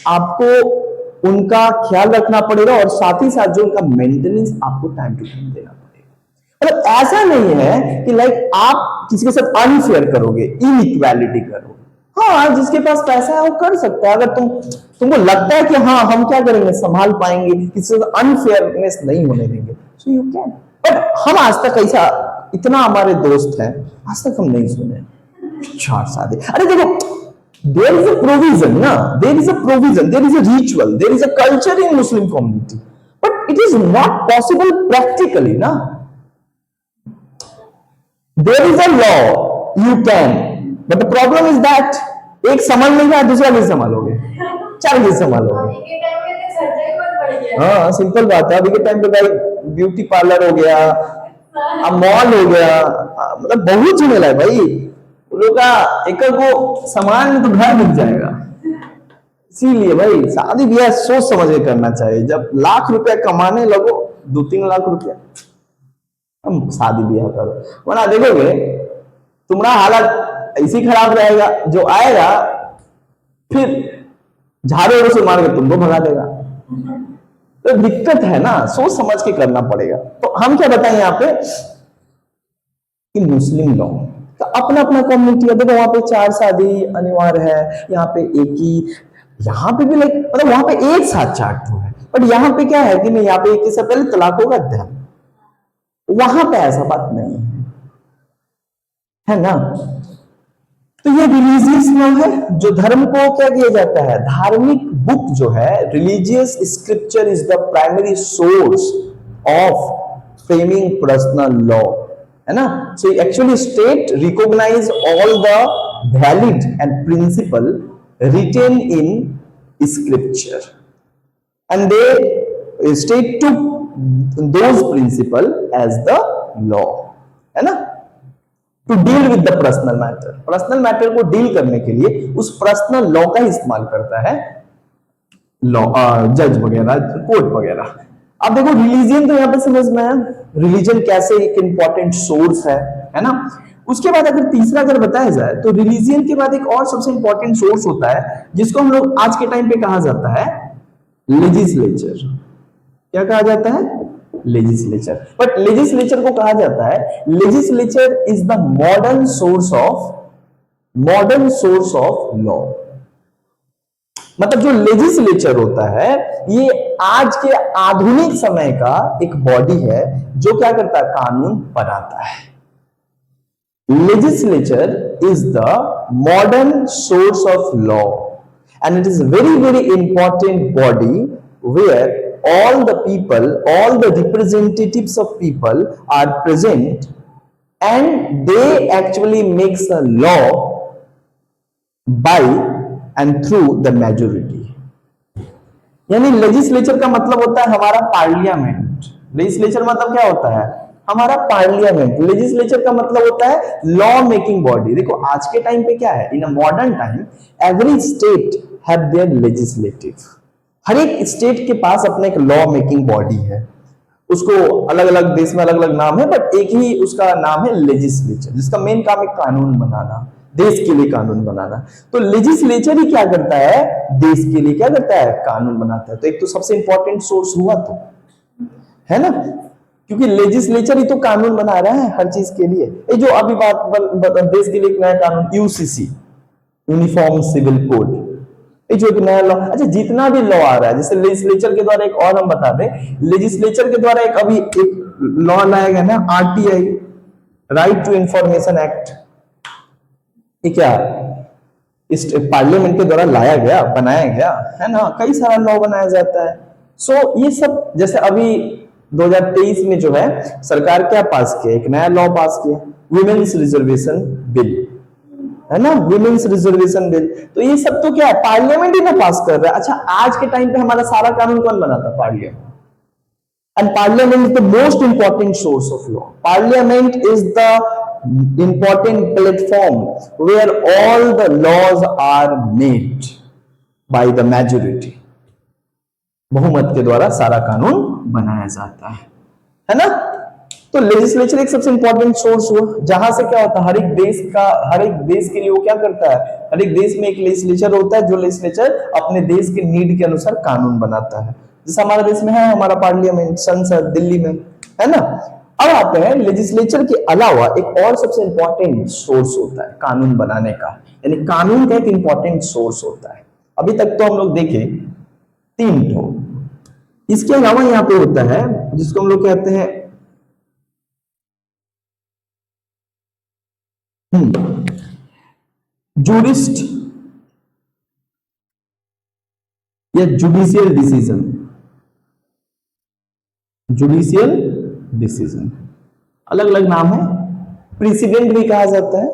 आपको उनका ख्याल रखना पड़ेगा, और साथ ही साथ जो उनका मेंटेनेंस आपको टाइम टू टाइम देना पड़ेगा। मतलब ऐसा नहीं है कि लाइक आप किसी के साथ अनफेयर करोगे, इनइक्वालिटी करोगे। हाँ, जिसके पास पैसा है वो कर सकता है। अगर तुमको लगता है कि हाँ हम क्या करेंगे, संभाल पाएंगे, किसी से अनफेयरनेस नहीं होने देंगे, सो यू कैन। बट हम आज तक ऐसा, इतना हमारे दोस्त हैं, आज तक हम नहीं सुने 4 शादी। अरे देखो, देयर इज अ प्रोविजन ना, there is a provision, there is a ritual, there is a culture in Muslim community, but it is not possible practically ना। There is a law, you can, but the problem is that एक संभाल नहीं रहा, दूसरा नहीं संभालोगे, 4 नहीं संभालोगे। हाँ, simple बात है। अभी के टाइम पे भाई ब्यूटी पार्लर हो गया, अब मॉल हो गया, मतलब बहुत झमेला है भाई। लोग का एक को सामान में तो घर बिक जाएगा। इसीलिए भाई शादी ब्याह सोच समझ के करना चाहिए। जब लाख रुपया कमाने लगो, 2-3 लाख रुपया, हम शादी ब्याह करो, वरना देखोगे तुम्हारा हालत ऐसी खराब रहेगा, जो आएगा फिर झाड़ू से मार के तुमको भगा देगा। तो दिक्कत है ना, सोच समझ के करना पड़ेगा। तो हम क्या बताएं यहाँ पे कि मुस्लिम लॉ तो अपना अपना कम्युनिटी है, देखो वहां पे 4 शादी अनिवार्य है, यहाँ पे एक ही यहाँ पे भी लाइक मतलब वहां पे एक साथ चार्ट हुआ है, बट यहाँ पे क्या है कि नहीं, यहाँ पे एक से पहले तलाक होगा ध्यान, वहां पे ऐसा बात नहीं है ना। तो ये रिलीजियस लॉ है, जो धर्म को क्या किया जाता है, धार्मिक बुक जो है, religious scripture is the primary source of framing personal law, है ना। So actually state recognize all the valid and principle written in scripture and they state to those principle as the law, है ना। To deal with the personal matter, personal matter को deal करने के लिए उस personal law का इस्तेमाल करता है लॉ, जज वगैरह, कोर्ट वगैरह। अब देखो रिलीजन तो यहां पे समझ में आया, रिलीजन कैसे एक इंपॉर्टेंट सोर्स है ना। उसके बाद अगर तीसरा अगर बताया जाए तो रिलीजन के बाद एक और सबसे इंपॉर्टेंट सोर्स होता है जिसको हम लोग आज के टाइम पे कहा जाता है लेजिस्लेचर। क्या कहा जाता है, लेजिस्लेचर। बट लेजिस्लेचर को कहा जाता है, legislature is the modern source of law. मतलब जो लेजिस्लेचर होता है ये आज के आधुनिक समय का एक बॉडी है जो क्या करता है, कानून बनाता है। Legislature is the modern source of law and it is very important body where all the people, all the representatives of people are present and they actually makes a law by and through the majority। यानी legislature का मतलब होता है हमारा parliament. Legislature मतलब क्या होता है, हमारा पार्लियामेंट। लेजिस्लेचर का मतलब होता है लॉ मेकिंग बॉडी। देखो आज के टाइम पे क्या है, in a modern time every state have their legislative. हर एक स्टेट के पास अपना एक लॉ मेकिंग बॉडी है, उसको अलग अलग देश में अलग अलग नाम है, बट एक ही उसका नाम है लेजिस्लेचर, जिसका मेन काम है कानून बनाना, देश के लिए कानून बनाना। तो लेजिस्लेचर ही क्या करता है, देश के लिए क्या करता है, कानून बनाता है। तो एक तो सबसे इंपॉर्टेंट सोर्स हुआ तो, है ना, क्योंकि लेजिस्लेचर ही तो कानून बना रहा है हर चीज के लिए। ये जो अभी बात देश के लिए एक नया कानून यूसीसी, यूनिफॉर्म सिविल कोड, ये जो एक नया लॉ, अच्छा जितना भी लॉ आ रहा है, जैसे लेजिस्लेचर के द्वारा एक और हम बता दें, लेजिस्लेचर के द्वारा एक अभी एक लॉ लाया गया ना, RTI, right to information act. ये क्या इस पार्लियामेंट के द्वारा लाया गया, बनाया गया, है ना। कई सारा लॉ बनाया जाता है। सो ये सब जैसे अभी 2023 में जो है सरकार क्या पास किया, एक नया लॉ पास किया, वुमेन्स रिजर्वेशन बिल, है ना, वुमेन्स रिजर्वेशन बिल। तो ये सब तो क्या है, पार्लियामेंट ही ना पास कर रहा है। अच्छा आज के टाइम पे हमारा सारा कानून कौन बनाता, parliament. And parliament is the most important source of law. Parliament is the important platform where all the laws are made by the majority. बहुमत के द्वारा सारा कानून बनाया जाता है ना। तो लेजिस्लेचर एक सबसे इंपॉर्टेंट सोर्स हुआ, जहां से क्या होता है, हर एक देश के लिए वो क्या करता है, हर एक देश में एक लेजिस्लेचर होता है, जो लेजिस्लेचर अपने देश के नीड के अनुसार कानून बनाता है। जैसे हमारे देश में है हमारा पार्लियामेंट, संसद दिल्ली में, है ना। अब आते हैं लेजिस्लेचर के अलावा एक और सबसे इंपॉर्टेंट सोर्स होता है कानून बनाने का, यानी कानून का एक इंपॉर्टेंट सोर्स होता है। अभी तक तो हम लोग देखें 3 ठो, इसके अलावा यहां पे होता है जिसको हम लोग कहते हैं जूरिस्ट या जुडिशियल डिसीजन। जुडिशियल डिसीजन अलग अलग नाम है, प्रेसिडेंट भी कहा जाता है।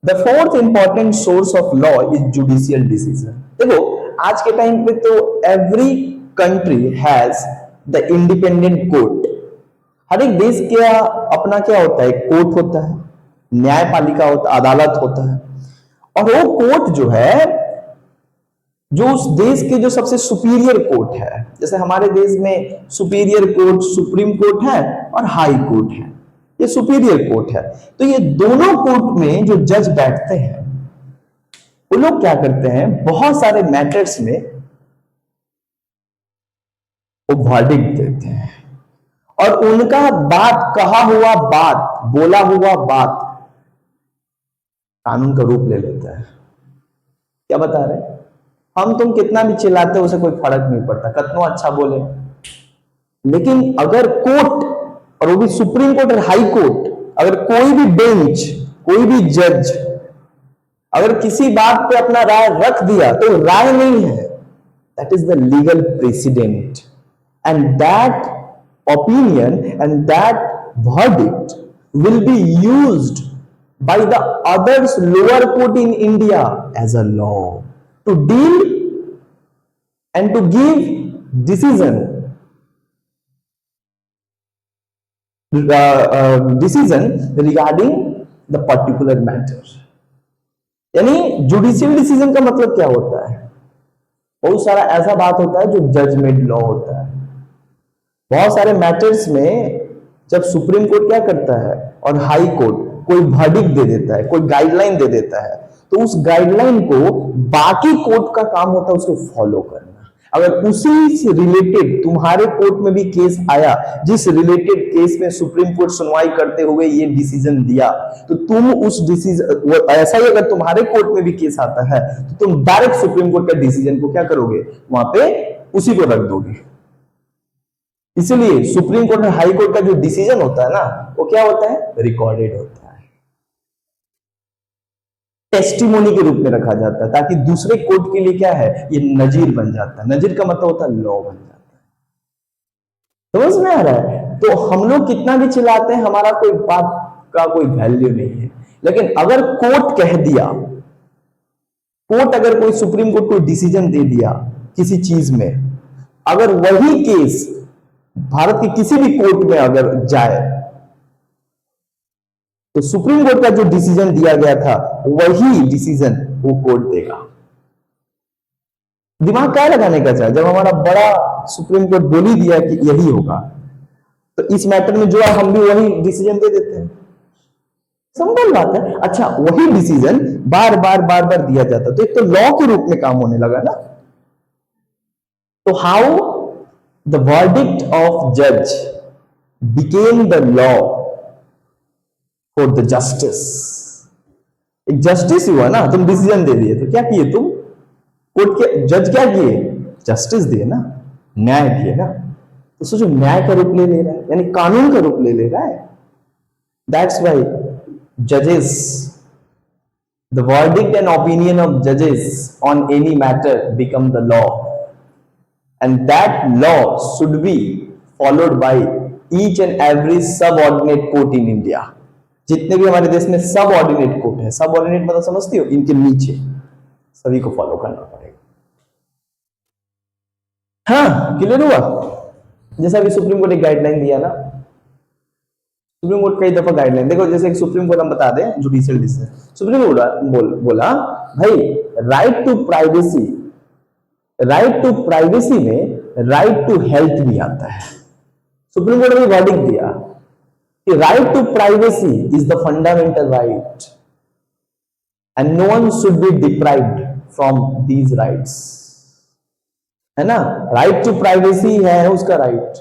The fourth important source of law is judicial decision. देखो आज के टाइम पे तो every country has the independent court. हर एक देश का अपना क्या होता है, कोर्ट होता है, न्यायपालिका होता है, अदालत होता है। और वो कोर्ट जो है, जो उस देश के जो सबसे सुपीरियर कोर्ट है, जैसे हमारे देश में सुपीरियर कोर्ट सुप्रीम कोर्ट है और हाई कोर्ट है, ये सुपीरियर कोर्ट है। तो ये दोनों कोर्ट में जो जज बैठते हैं वो लोग क्या करते हैं, बहुत सारे मैटर्स में वो वर्डिक्ट देते हैं और उनका बात, कहा हुआ बात, बोला हुआ बात कानून का रूप ले लेता है। क्या बता रहे हैं हम तुम कितना भी चिल्लाते उसे कोई फर्क नहीं पड़ता, कितना अच्छा बोले। लेकिन अगर कोर्ट, और वो भी सुप्रीम कोर्ट और हाई कोर्ट, अगर कोई भी बेंच, कोई भी जज अगर किसी बात पे अपना राय रख दिया तो राय नहीं है, that is the legal president, and that opinion and that verdict will be used by the others lower court in India as a law to deal and to give decision regarding the particular matter. यानी judicial decision का मतलब क्या होता है? बहुत सारा ऐसा बात होता है जो जजमेंट लॉ होता है। बहुत सारे मैटर्स में जब सुप्रीम कोर्ट क्या करता है और हाई कोर्ट कोई वर्डिक्ट दे देता है, कोई गाइडलाइन दे देता है, तो उस गाइडलाइन को बाकी कोर्ट का काम होता है उसको फॉलो करना। अगर उसी से रिलेटेड तुम्हारे कोर्ट में भी केस आया, जिस रिलेटेड केस में सुप्रीम कोर्ट सुनवाई करते हुए ये डिसीजन दिया, तो तुम उस डिसीजन, ऐसा ही अगर तुम्हारे कोर्ट में भी केस आता है तो तुम डायरेक्ट सुप्रीम कोर्ट का डिसीजन को क्या करोगे, वहां पे उसी को रख दोगे। इसलिए सुप्रीम कोर्ट और हाई कोर्ट का जो डिसीजन होता है ना, वो क्या होता है, रिकॉर्डेड होता है, टेस्टिमोनी के रूप में रखा जाता है, ताकि दूसरे कोर्ट के लिए क्या है, ये नजीर बन जाता है। नजीर का मतलब होता है लॉ बन जाता है। समझ में आ रहा है? तो हम लोग कितना भी चिल्लाते हैं, हमारा कोई बात का कोई वैल्यू नहीं है। लेकिन अगर कोर्ट कह दिया, कोर्ट अगर कोई सुप्रीम कोर्ट कोई डिसीजन दे दिया किसी चीज में, अगर वही केस भारत के किसी भी कोर्ट में अगर जाए, तो सुप्रीम कोर्ट का जो डिसीजन दिया गया था वही डिसीजन वो कोर्ट देगा। दिमाग क्या लगाने का चाहे, जब हमारा बड़ा सुप्रीम कोर्ट बोल ही दिया कि यही होगा, तो इस मैटर में जो है हम भी वही डिसीजन दे देते हैं। सिंपल बात है। अच्छा, वही डिसीजन बार बार बार बार दिया जाता तो एक तो लॉ के रूप में काम होने लगा ना। तो हाउ द वर्डिक्ट ऑफ जज became the law for the justice. एक जस्टिस हुआ ना, तुम डिसीजन दे दिए, तो क्या किए तुम, कोर्ट के जज क्या किए, जस्टिस दिए ना, न्याय दिए ना। तो सोचो न्याय का रूप ले ले रहा है, यानी कानून का रूप ले ले रहा है। दैट्स वाई जजेस, the verdict and opinion of जजेस on any matter become the law, and that law should be followed by each and every subordinate court in India. जितने भी हमारे देश में सब ऑर्डिनेट कोर्ट है, सब ऑर्डिनेट मतलब समझती हो, इनके नीचे सभी को फॉलो करना पड़ेगा। हाँ, क्लियर हुआ? जैसा कि सुप्रीम कोर्ट एक गाइडलाइन दिया ना, सुप्रीम कोर्ट कई दफा गाइडलाइन, देखो जैसे सुप्रीम कोर्ट हम बता दें जुडिशियल डिसीजन, सुप्रीम कोर्ट बोला भाई right to privacy, right to privacy में राइट टू हेल्थ भी आता है। सुप्रीम कोर्ट ने वर्डिक्ट दिया कि right to privacy is the fundamental right and no one should be deprived from these rights, है ना। राइट टू प्राइवेसी है उसका राइट,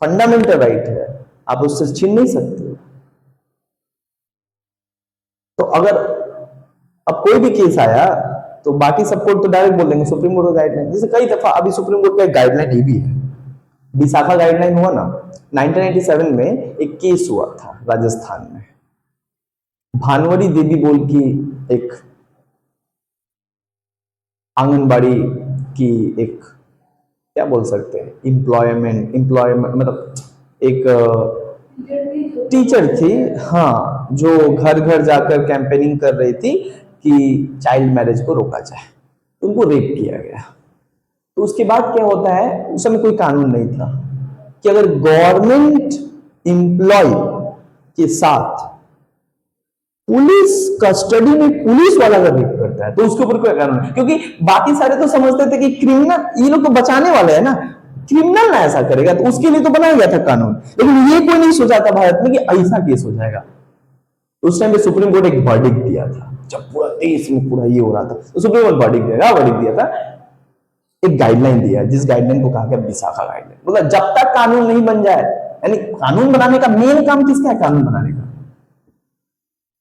फंडामेंटल राइट है, आप उससे छीन नहीं सकते। तो अगर अब कोई भी केस आया तो बाकी सब कोर्ट तो डायरेक्ट बोल देंगे सुप्रीम कोर्ट का गाइडलाइन। जैसे कई दफा अभी सुप्रीम कोर्ट का गाइडलाइन ये भी है, विशाखा गाइडलाइन हुआ ना 1997 में, एक केस हुआ था राजस्थान में, भानवरी देवी बोल की एक आंगनबाड़ी की एक क्या बोल सकते हैं, एम्प्लॉयमेंट मतलब एक टीचर थी, हाँ, जो घर घर जाकर कैंपेनिंग कर रही थी कि चाइल्ड मैरिज को रोका जाए, उनको रेप किया गया। तो उसके बाद क्या होता है, उस समय कोई कानून नहीं था कि अगर गवर्नमेंट एम्प्लॉय के साथ पुलिस कस्टडी में पुलिस वाला अगर रेप करता है तो उसके ऊपर कोई कानून नहीं, क्योंकि बाकी सारे तो समझते थे कि क्रिमिनल, ये लोग तो बचाने वाले हैं ना, क्रिमिनल ना ऐसा करेगा, तो उसके लिए तो बनाया गया था कानून। लेकिन ये कोई नहीं सोचा था भारत में कि ऐसा केस हो जाएगा। उस टाइम पे सुप्रीम कोर्ट एक वर्डिक्ट दिया था, जब पूरा देश में पूरा ये हो रहा था, तो सुप्रीम कोर्ट वर्डिक्ट दिया था, एक गाइडलाइन दिया, जिस गाइडलाइन को कहा गया विशाखा गाइडलाइन। मतलब जब तक कानून नहीं बन जाए, यानी कानून बनाने का मेन काम किसका है, कानून बनाने का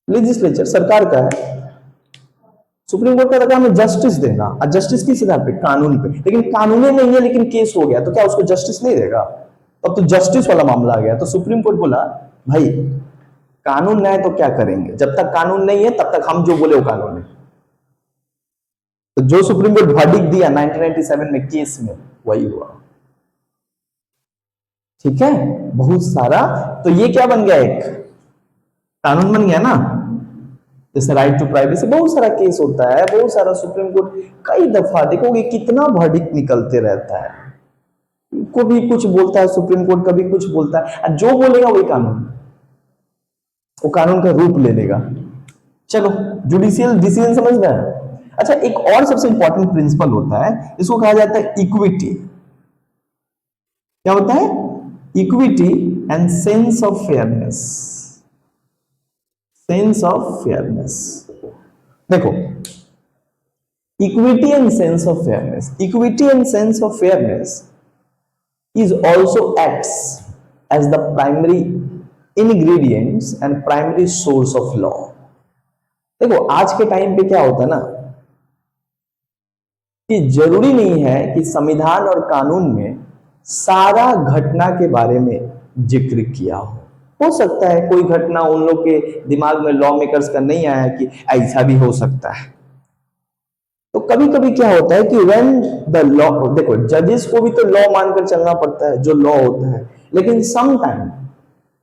लेजिस्लेचर, सरकार का है। सुप्रीम कोर्ट का काम है जस्टिस देना, और जस्टिस किस आधार पे? कानून पे। लेकिन कानून ही नहीं है, लेकिन केस हो गया, तो क्या उसको जस्टिस नहीं देगा? तब तो जस्टिस वाला मामला आ गया। तो सुप्रीम कोर्ट बोला भाई कानून ना है तो क्या करेंगे, जब तक कानून नहीं है तब तक हम जो बोले वो कानून है। तो जो सुप्रीम कोर्ट वर्डिक्ट दिया 1997 में केस में, वही हुआ। ठीक है, बहुत सारा। तो ये क्या बन गया? एक कानून बन गया ना। जैसे राइट टू प्राइवेसी, बहुत सारा केस होता है, बहुत सारा सुप्रीम कोर्ट कई दफा देखोगे कितना वर्डिक्ट निकलते रहता है, कभी कुछ बोलता है सुप्रीम कोर्ट, कभी कुछ बोलता है, और जो बोलेगा वही कानून, वो कानून का रूप ले लेगा। चलो, जुडिशियल डिसीजन समझ गए। अच्छा, एक और सबसे इंपॉर्टेंट प्रिंसिपल होता है, इसको कहा जाता है इक्विटी। क्या होता है? Equity and sense of fairness. Sense of fairness, देखो, equity and sense of fairness, equity and sense of fairness is also acts as the primary ingredients and primary source of law। देखो, आज के time पे क्या होता है ना, कि जरूरी नहीं है कि संविधान और कानून में सारा घटना के बारे में जिक्र किया हो सकता है कोई घटना उन लोग के दिमाग में, लॉ मेकर्स का नहीं आया कि ऐसा भी हो सकता है। तो कभी कभी क्या होता है कि व्हेन द लॉ, देखो जजेस को भी तो लॉ मानकर चलना पड़ता है, जो लॉ होता है, लेकिन some time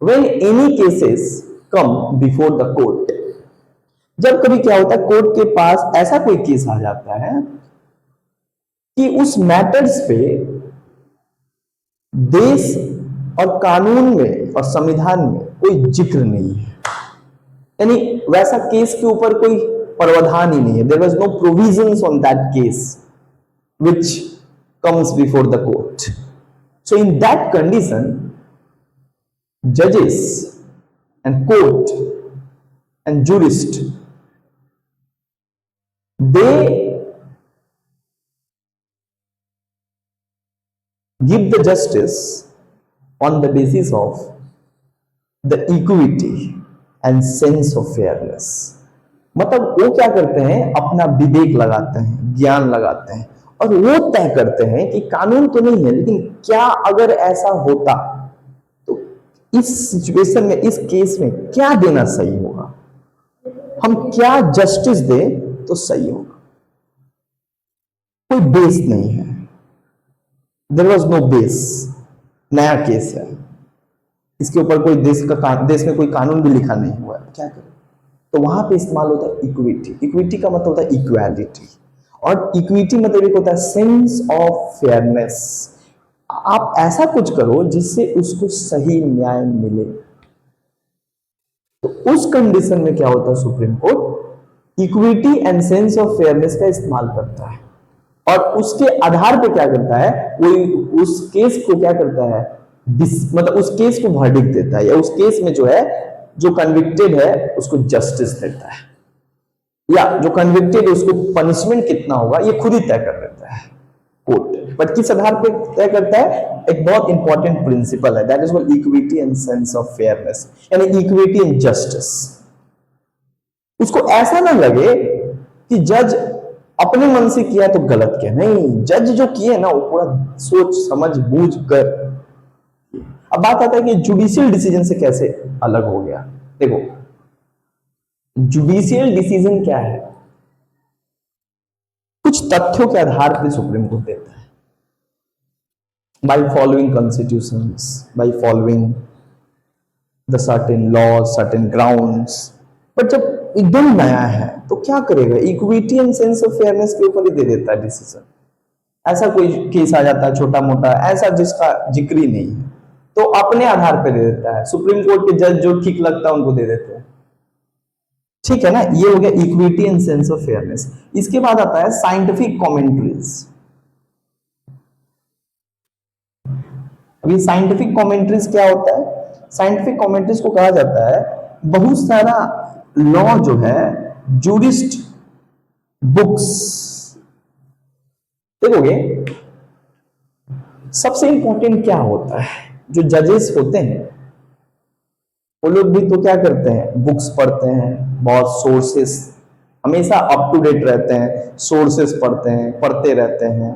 when any cases come before the court, जब कभी क्या होता है कोर्ट के पास ऐसा कोई केस आ जाता है कि उस मैटर्स पे देश और कानून में और संविधान में कोई जिक्र नहीं है, यानी वैसा केस के ऊपर कोई प्रावधान ही नहीं है, there was no provisions on that case which comes before the court. So in that condition जजेस and court and jurists, they give the justice on the basis of the equity and sense of fairness। मतलब वो क्या करते हैं, अपना विवेक लगाते हैं, ज्ञान लगाते हैं, और वो तय करते हैं कि कानून तो नहीं है, लेकिन क्या अगर ऐसा होता तो इस सिचुएशन में, इस केस में क्या देना सही होगा, हम क्या जस्टिस दें तो सही होगा। कोई बेस नहीं है, देयर वाज नो बेस, नया केस है, इसके ऊपर कोई देश में कोई कानून भी लिखा नहीं हुआ है, क्या करें? तो वहां पे इस्तेमाल होता है इक्विटी। इक्विटी का मतलब होता है इक्वालिटी, और इक्विटी मतलब एक होता है सेंस ऑफ फेयरनेस। आप ऐसा कुछ करो जिससे उसको सही न्याय मिले। तो उस कंडीशन में क्या होता है, supreme court equity and sense of fairness का इस्तेमाल करता है, और उसके आधार पे क्या करता है, वो उस केस को क्या करता है, मतलब उस केस को वर्डिक्ट देता है, या उस केस में जो है, जो कन्विक्टेड है उसको जस्टिस देता है, या जो कन्विक्टेड है उसको पनिशमेंट कितना होगा ये खुद ही तय कर देता है कोर्ट। बट किस आधार पे तय करता है? एक बहुत इंपॉर्टेंट प्रिंसिपल है, that is called equity and sense of fairness, यानी इक्विटी एंड जस्टिस। उसको ऐसा ना लगे कि जज अपने मन से किया तो गलत किया, नहीं, जज जो किए ना वो पूरा सोच समझ बूझ कर। अब बात आता है कि जुडिशियल डिसीजन से कैसे अलग हो गया। देखो, जुडिशियल डिसीजन क्या है, कुछ तथ्यों के आधार पर सुप्रीम कोर्ट देता है, by following constitutions, by following the certain laws, certain grounds. But जब एकदम नया है तो क्या करेगा, equity and sense of fairness के ऊपर ही दे देता है डिसीजन। ऐसा कोई केस आ जाता है छोटा मोटा, ऐसा जिसका जिक्र ही नहीं है, तो अपने आधार पे दे देता है। सुप्रीम कोर्ट के जज जो ठीक लगता है उनको दे देते हैं, ठीक है ना। ये हो गया equity and sense of fairness. इसके बाद आता है साइंटिफिक कमेंट्रीज। अभी साइंटिफिक कमेंट्रीज क्या होता है? साइंटिफिक कमेंट्रीज को कहा जाता है बहुत सारा लॉ जो है, जूरिस्ट बुक्स, देखोगे सबसे इंपॉर्टेंट क्या होता है, जो जजेस होते हैं वो लोग भी तो क्या करते हैं, बुक्स पढ़ते हैं, बहुत सोर्सेस हमेशा अप टू डेट रहते हैं, सोर्सेस पढ़ते हैं, पढ़ते रहते हैं।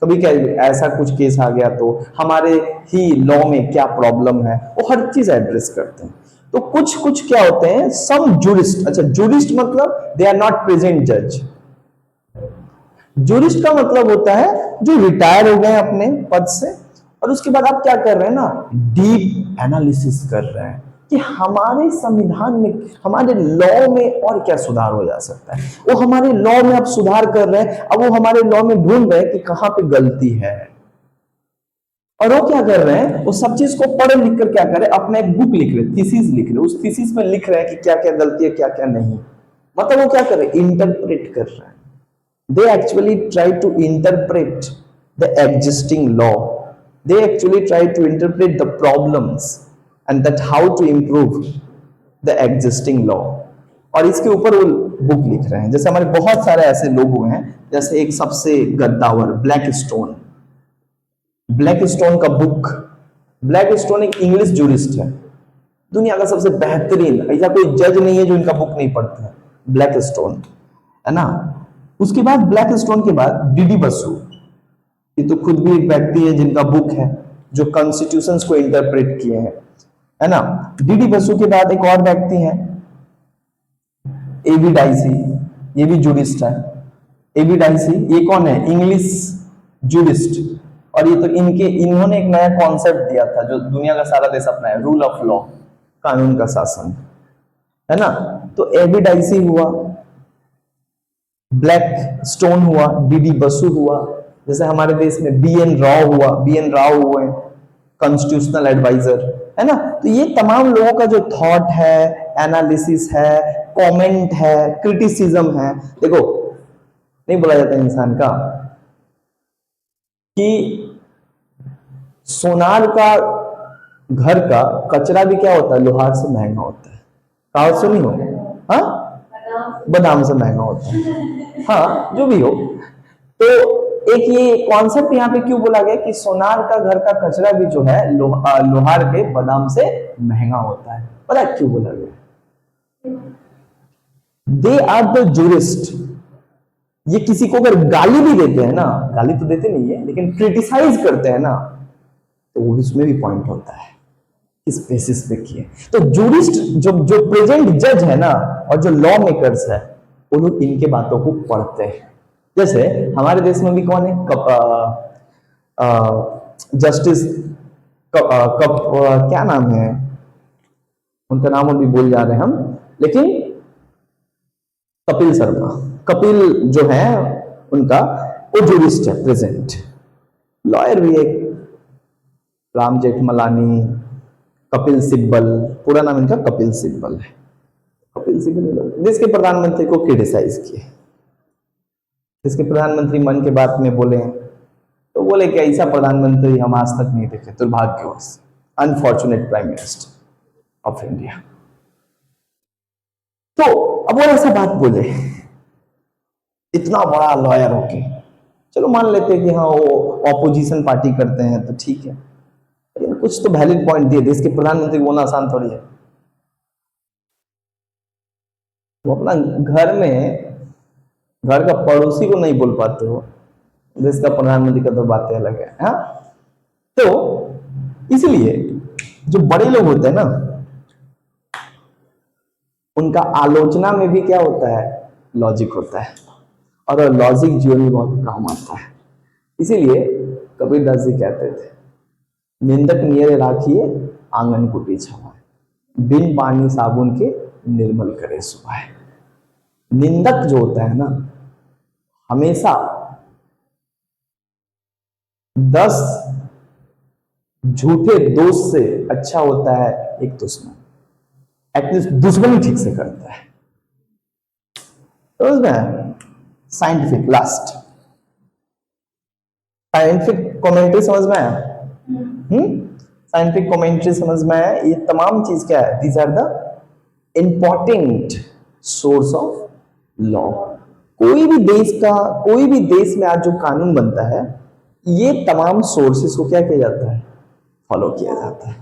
कभी क्या ऐसा कुछ केस आ गया तो हमारे ही लॉ में क्या प्रॉब्लम है वो हर चीज एड्रेस करते हैं। तो कुछ कुछ क्या होते हैं, सम जूरिस्ट। अच्छा, जूरिस्ट मतलब दे आर नॉट प्रेजेंट जज। जूरिस्ट का मतलब होता है जो रिटायर हो गए अपने पद से और उसके बाद आप क्या कर रहे हैं ना, डीप एनालिसिस कर रहे हैं कि हमारे संविधान में, हमारे लॉ में और क्या सुधार हो जा सकता है। वो हमारे लॉ में अब सुधार कर रहे हैं, अब वो हमारे लॉ में ढूंढ रहे हैं कि कहां पे गलती है। और वो क्या कर रहे हैं, वो सब चीज को पढ़ लिख कर क्या कर रहे हैं, अपना एक बुक लिख रहे हैं, थीसिस लिख रहे हैं, उस थीसिस में लिख रहे हैं कि क्या क्या गलती है क्या क्या नहीं। मतलब वो क्या कर रहे हैं, इंटरप्रेट कर रहे हैं। They actually try to interpret the existing law. They actually try to interpret the problems and that how to improve the existing law. और इसके ऊपर वो बुक लिख रहे हैं। जैसे हमारे बहुत सारे ऐसे लोग हुए हैं, जैसे एक सबसे गद्दावर ब्लैक स्टोन। ब्लैक स्टोन का बुक, ब्लैक स्टोन एक इंग्लिश जूरिस्ट है, दुनिया का सबसे बेहतरीन, ऐसा कोई जज नहीं है जो इनका बुक नहीं पढ़ता है। ब्लैक स्टोन है ना। उसके बाद ब्लैक स्टोन के बाद डीडी बसु, ये तो खुद भी एक व्यक्ति है जिनका बुक है जो कॉन्स्टिट्यूशंस को इंटरप्रेट किए हैं, है ना। डीडी बसु के बाद एक और व्यक्ति है एबी डाइसी, ये भी जूरिस्ट है। एबी डाइसी ये कौन है, इंग्लिश जूरिस्ट। और ये तो इन्होंने एक नया कॉन्सेप्ट दिया था जो दुनिया का सारा देश अपनाया, रूल ऑफ लॉ, कानून का शासन, है ना। तो एबी डाइसी हुआ, ब्लैक स्टोन हुआ, डीडी बसु हुआ। जैसे हमारे देश में बीएन राव हुआ, बीएन राव हुए कॉन्स्टिट्यूशनल एडवाइजर, है ना। तो ये तमाम लोगों का जो थॉट है, एनालिसिस है, कमेंट है, क्रिटिसिज्म है। देखो, नहीं बोला जाता इंसान का कि सोनार का घर का कचरा भी क्या होता है, लोहार से महंगा होता है। कहावत सुनी हो, हाँ, बादाम से महंगा होता है। हाँ, जो भी हो। तो एक ये कॉन्सेप्ट यहाँ पे क्यों बोला गया कि सोनार का घर का कचरा भी जो है लोहार के बादाम से महंगा होता है। पता है क्यों बोला गया? They are the jurist. ये किसी को अगर गाली भी देते हैं ना, गाली तो देते नहीं है लेकिन क्रिटिसाइज करते हैं ना, तो वो उसमें भी पॉइंट होता है किस बेसिस पे किए। तो जूरिस्ट जो प्रेजेंट जज है ना और जो लॉ मेकर्स है, वो लोग इनके बातों को पढ़ते हैं। जैसे हमारे देश में भी कौन है, जस्टिस क्या नाम है उनका, नाम अभी भूल जा रहे हैं हम, लेकिन कपिल शर्मा, कपिल जो है उनका, वो जूरिस्ट है प्रेजेंट। लॉयर भी एक राम जेठमलानी, कपिल सिब्बल, पूरा नाम इनका कपिल सिब्बल है। कपिल सिब्बल देश के प्रधानमंत्री को क्रिटिसाइज किए, देश के प्रधानमंत्री मन की बात में बोले तो बोले कि ऐसा प्रधानमंत्री हम आज तक नहीं देखे, दुर्भाग्यवश, unfortunate prime minister of India. तो अब वो ऐसा बात बोले, इतना बड़ा लॉयर होके, चलो मान लेते हैं कि हाँ वो ऑपोजिशन पार्टी करते हैं तो ठीक है, लेकिन कुछ तो वैलिड पॉइंट दिए। देश के प्रधानमंत्री बोलना आसान थोड़ी है। वो अपना घर में, घर का पड़ोसी को नहीं बोल पाते हो, देश का प्रधानमंत्री का तो बातें अलग है। हाँ, तो इसलिए जो बड़े लोग होते हैं ना, उनका आलोचना में भी क्या होता है, लॉजिक होता है, और लॉजिक जीवन में बहुत काम आता है। इसीलिए कबीरदास जी कहते थे, निंदक नियर राखिए आंगन कुटी छवाए, बिन पानी साबुन के निर्मल करे सुभाए। निंदक जो होता है ना, हमेशा 10 झूठे दोस्त से अच्छा होता है एक दुश्मन। एटलीस्ट दुश्मनी ठीक से करता है। समझ में? साइंटिफिक, लास्ट साइंटिफिक कमेंट्री समझ में आया? साइंटिफिक कमेंट्री समझ में आया? ये तमाम चीज क्या है? These are the important source of law. कोई भी देश में आज जो कानून बनता है, ये तमाम सोर्सेस को क्या किया जाता है, फॉलो किया जाता है।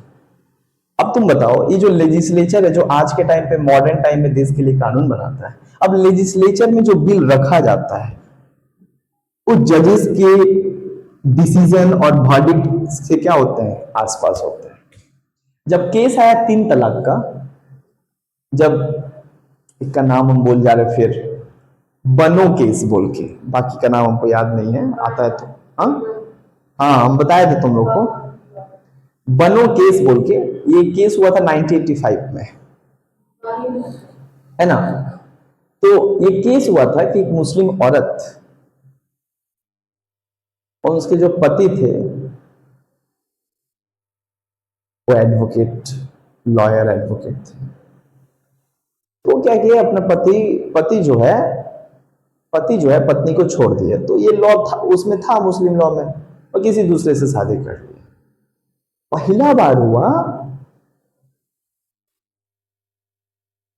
अब अब तुम बताओ, ये जो लेजिस्लेचर है जो आज के टाइम पे मॉडर्न टाइम में देश के लिए कानून बनाता है, अब लेजिस्लेचर में जो बिल रखा जाता है वो जजेस के डिसीजन और वर्डिक्ट से क्या होते हैं, आसपास होते हैं। जब केस आया 3 तलाक का, जब इसका नाम हम बोल जा रहे फिर बनो केस बोल के, बाकी का नाम हमको याद नहीं है, आता है तो हाँ हम बताए थे तुम लोग को, बनो केस बोल के। ये केस हुआ था 1985 में, है ना। तो ये केस हुआ था कि एक मुस्लिम औरत और उसके जो पति थे वो एडवोकेट, लॉयर एडवोकेट थे। तो क्या किया, अपना पति जो है पत्नी को छोड़ दिया। तो ये लॉ था, उसमें था मुस्लिम लॉ में, और किसी दूसरे से शादी कर ली। पहला बार हुआ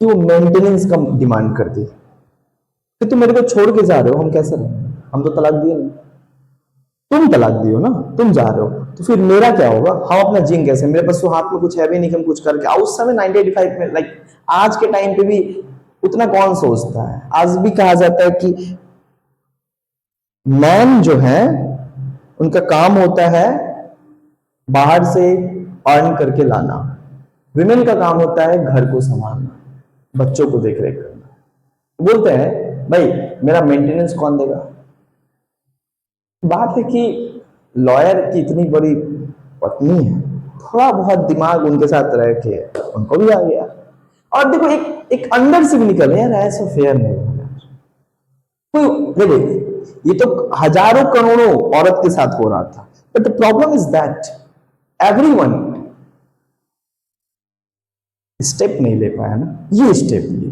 कि वो मेंटेनेंस का डिमांड कर दी कि तुम मेरे को छोड़ के जा रहे हो, हम कैसे रहें, हम तो तलाक दिए नहीं, तुम तलाक दियो ना, तुम जा रहे हो, तो फिर मेरा क्या होगा, हम अपना जिंग कैसे, मेरे पास तो हाथ में कुछ है भी नहीं कि हम कुछ करके। उस समय 1985 में, लाइक आज के टाइम पे भी उतना कौन सोचता है। आज भी कहा जाता है कि मैन जो है उनका काम होता है बाहर से अर्न करके लाना, विमेन का काम होता है घर को संभालना, बच्चों को देख रेख करना। बोलते हैं भाई मेरा मेंटेनेंस कौन देगा। बात है कि लॉयर की इतनी बड़ी पत्नी है, थोड़ा बहुत दिमाग उनके साथ रह के उनको भी आ गया। और देखो एक अंदर से भी निकल यार, ऐसा फेयर नहीं है कोई। देखो ये तो हजारों करोड़ों औरत के साथ हो रहा था, but the problem is that everyone step नहीं ले पाया ना। ये स्टेप लिए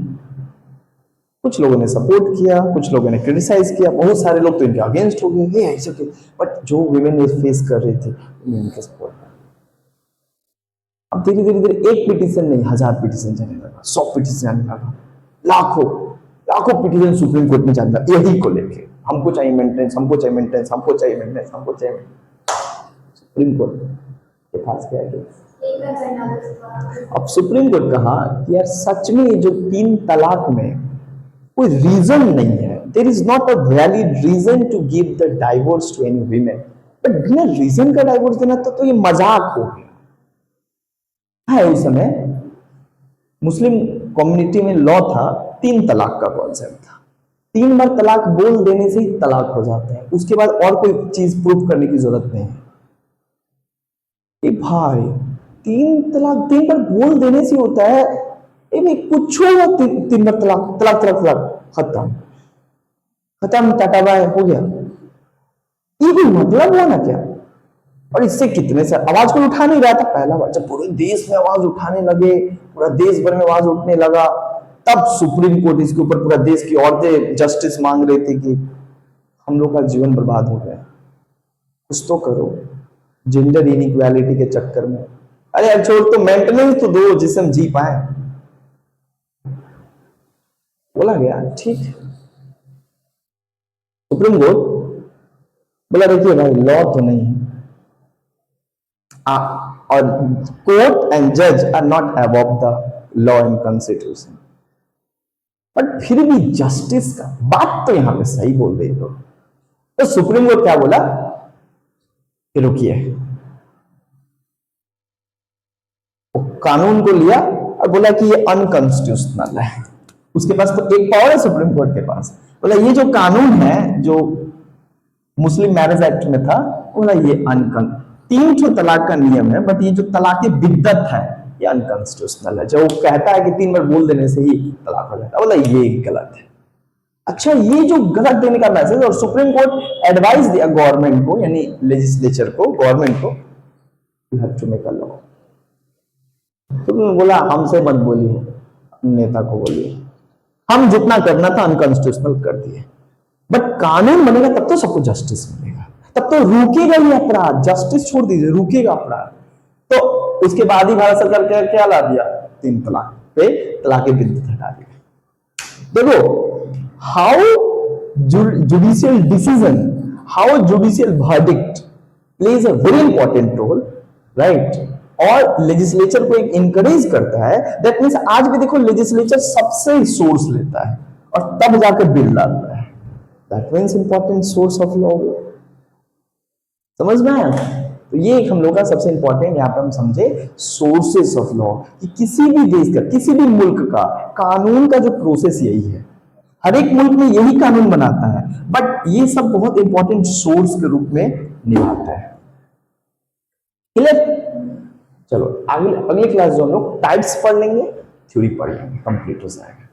कुछ लोगों ने सपोर्ट किया, कुछ लोगों ने क्रिटिसाइज किया, बहुत सारे लोग तो इनके अगेंस्ट हो गए, ऐसे के। बट जो विमेन ने फेस कर रही थी इनके सपोर्ट। अब धीरे धीरे एक पिटीशन नहीं 1000 पिटीशन जाने लगा, 100 पिटीशन जाने लगा, लाखों पिटीशन सुप्रीम कोर्ट में जाने लगा यही को लेके, हमको चाहिए मेंटेनेंस, हमको चाहिए मेंटेनेंस, हमको चाहिए मेंटेनेंस, हमको चाहिए। सुप्रीम कोर्ट के पास गया केस। अब सुप्रीम कोर्ट कहा कि यार सच में जो 3 तलाक में कोई रीजन नहीं है, there is not a valid reason to give the divorce to any women. But बिना रीजन का डाइवोर्स देना तो ये मजाक हो गया है। उस समय मुस्लिम कम्युनिटी में लॉ था 3 तलाक का कॉन्सेप्ट था। 3 बार तलाक बोल देने से ही तलाक हो जाते हैं, उसके बाद और कोई चीज प्रूफ करने की जरूरत नहीं है। ए भाई 3 बार बोल देने से होता है, ए भाई कुछ होगा 3 बार तलाक खत्म टाटा बाय हो गया। ये कोई मतलब हुआ ना क्या। और इससे कितने से आवाज को उठा नहीं रहा था। पहला बार जब पूरे देश में आवाज उठाने लगे, पूरा देश भर में आवाज उठने लगा, तब सुप्रीम कोर्ट इसके ऊपर पूरा देश की औरतें जस्टिस मांग रही थी कि हम लोग का जीवन बर्बाद हो गया, कुछ तो करो जेंडर इनइक्वालिटी के चक्कर में। अरे यार छोड़, तो मेंटेनेंस तो दो जिससे हम जी पाए। बोला गया ठीक। सुप्रीम कोर्ट बोला देखिए भाई लॉ तो नहीं है, और कोर्ट एंड जज are not above the law and constitution. But फिर भी जस्टिस का बात तो यहां पे सही बोल रही हो। तो सुप्रीम कोर्ट क्या बोला कि रुकिए, कानून को लिया और बोला कि ये अनकॉन्स्टिट्यूशनल है। उसके पास तो एक पावर है सुप्रीम कोर्ट के पास, बोला ये जो कानून है जो मुस्लिम मैरिज एक्ट में था, बोला ये 3 तलाक का नियम है, बट ये जो तलाक बिद्दत है ये अनकॉन्स्टिट्यूशनल है। जो कहता है कि 3 बार बोल देने से ही तलाक हो जाता है, बोला ये गलत है। अच्छा, ये जो गलत देने का मैसेज, और सुप्रीम कोर्ट एडवाइस दिया गवर्नमेंट को, यानी लेजिस्लेचर को, गवर्नमेंट को, you have to make a law. तो बोला हमसे मत बोलिए, नेता को बोलिए, हम जितना करना था अनकॉन्स्टिट्यूशनल कर दिए। बट कानून बनेगा तब तो सबको जस्टिस मिलेगा, तब तो रुकेगा ही अपराध। जस्टिस छोड़ दीजिए, रुकेगा अपराध। तो उसके बाद ही भारत सरकार क्या ला दिया, 3 तलाक पे तलाक बिद्दत हटा दिया। देखो how judicial decision, how judicial verdict plays a very important role, right, और लेजिस्लेचर को एक इंकरेज करता है, दैट मीन्स आज भी देखो लेजिस्लेचर सबसे सोर्स लेता है और तब जाकर बिल लाता है। That means important source of law. समझ में आया? तो ये एक हम लोग का सबसे इंपॉर्टेंट यहाँ पे हम समझे सोर्सेस ऑफ लॉ, कि किसी भी देश का, किसी भी मुल्क का कानून का जो प्रोसेस यही है। हर एक मुल्क में यही कानून बनाता है, बट ये सब बहुत इंपॉर्टेंट सोर्स के रूप में निभाता है। क्लियर? चलो अगले अगले क्लास जो हम लोग टाइप्स पढ़ लेंगे, थ्योरी पढ़ लेंगे, कंप्लीट हो जाएगा।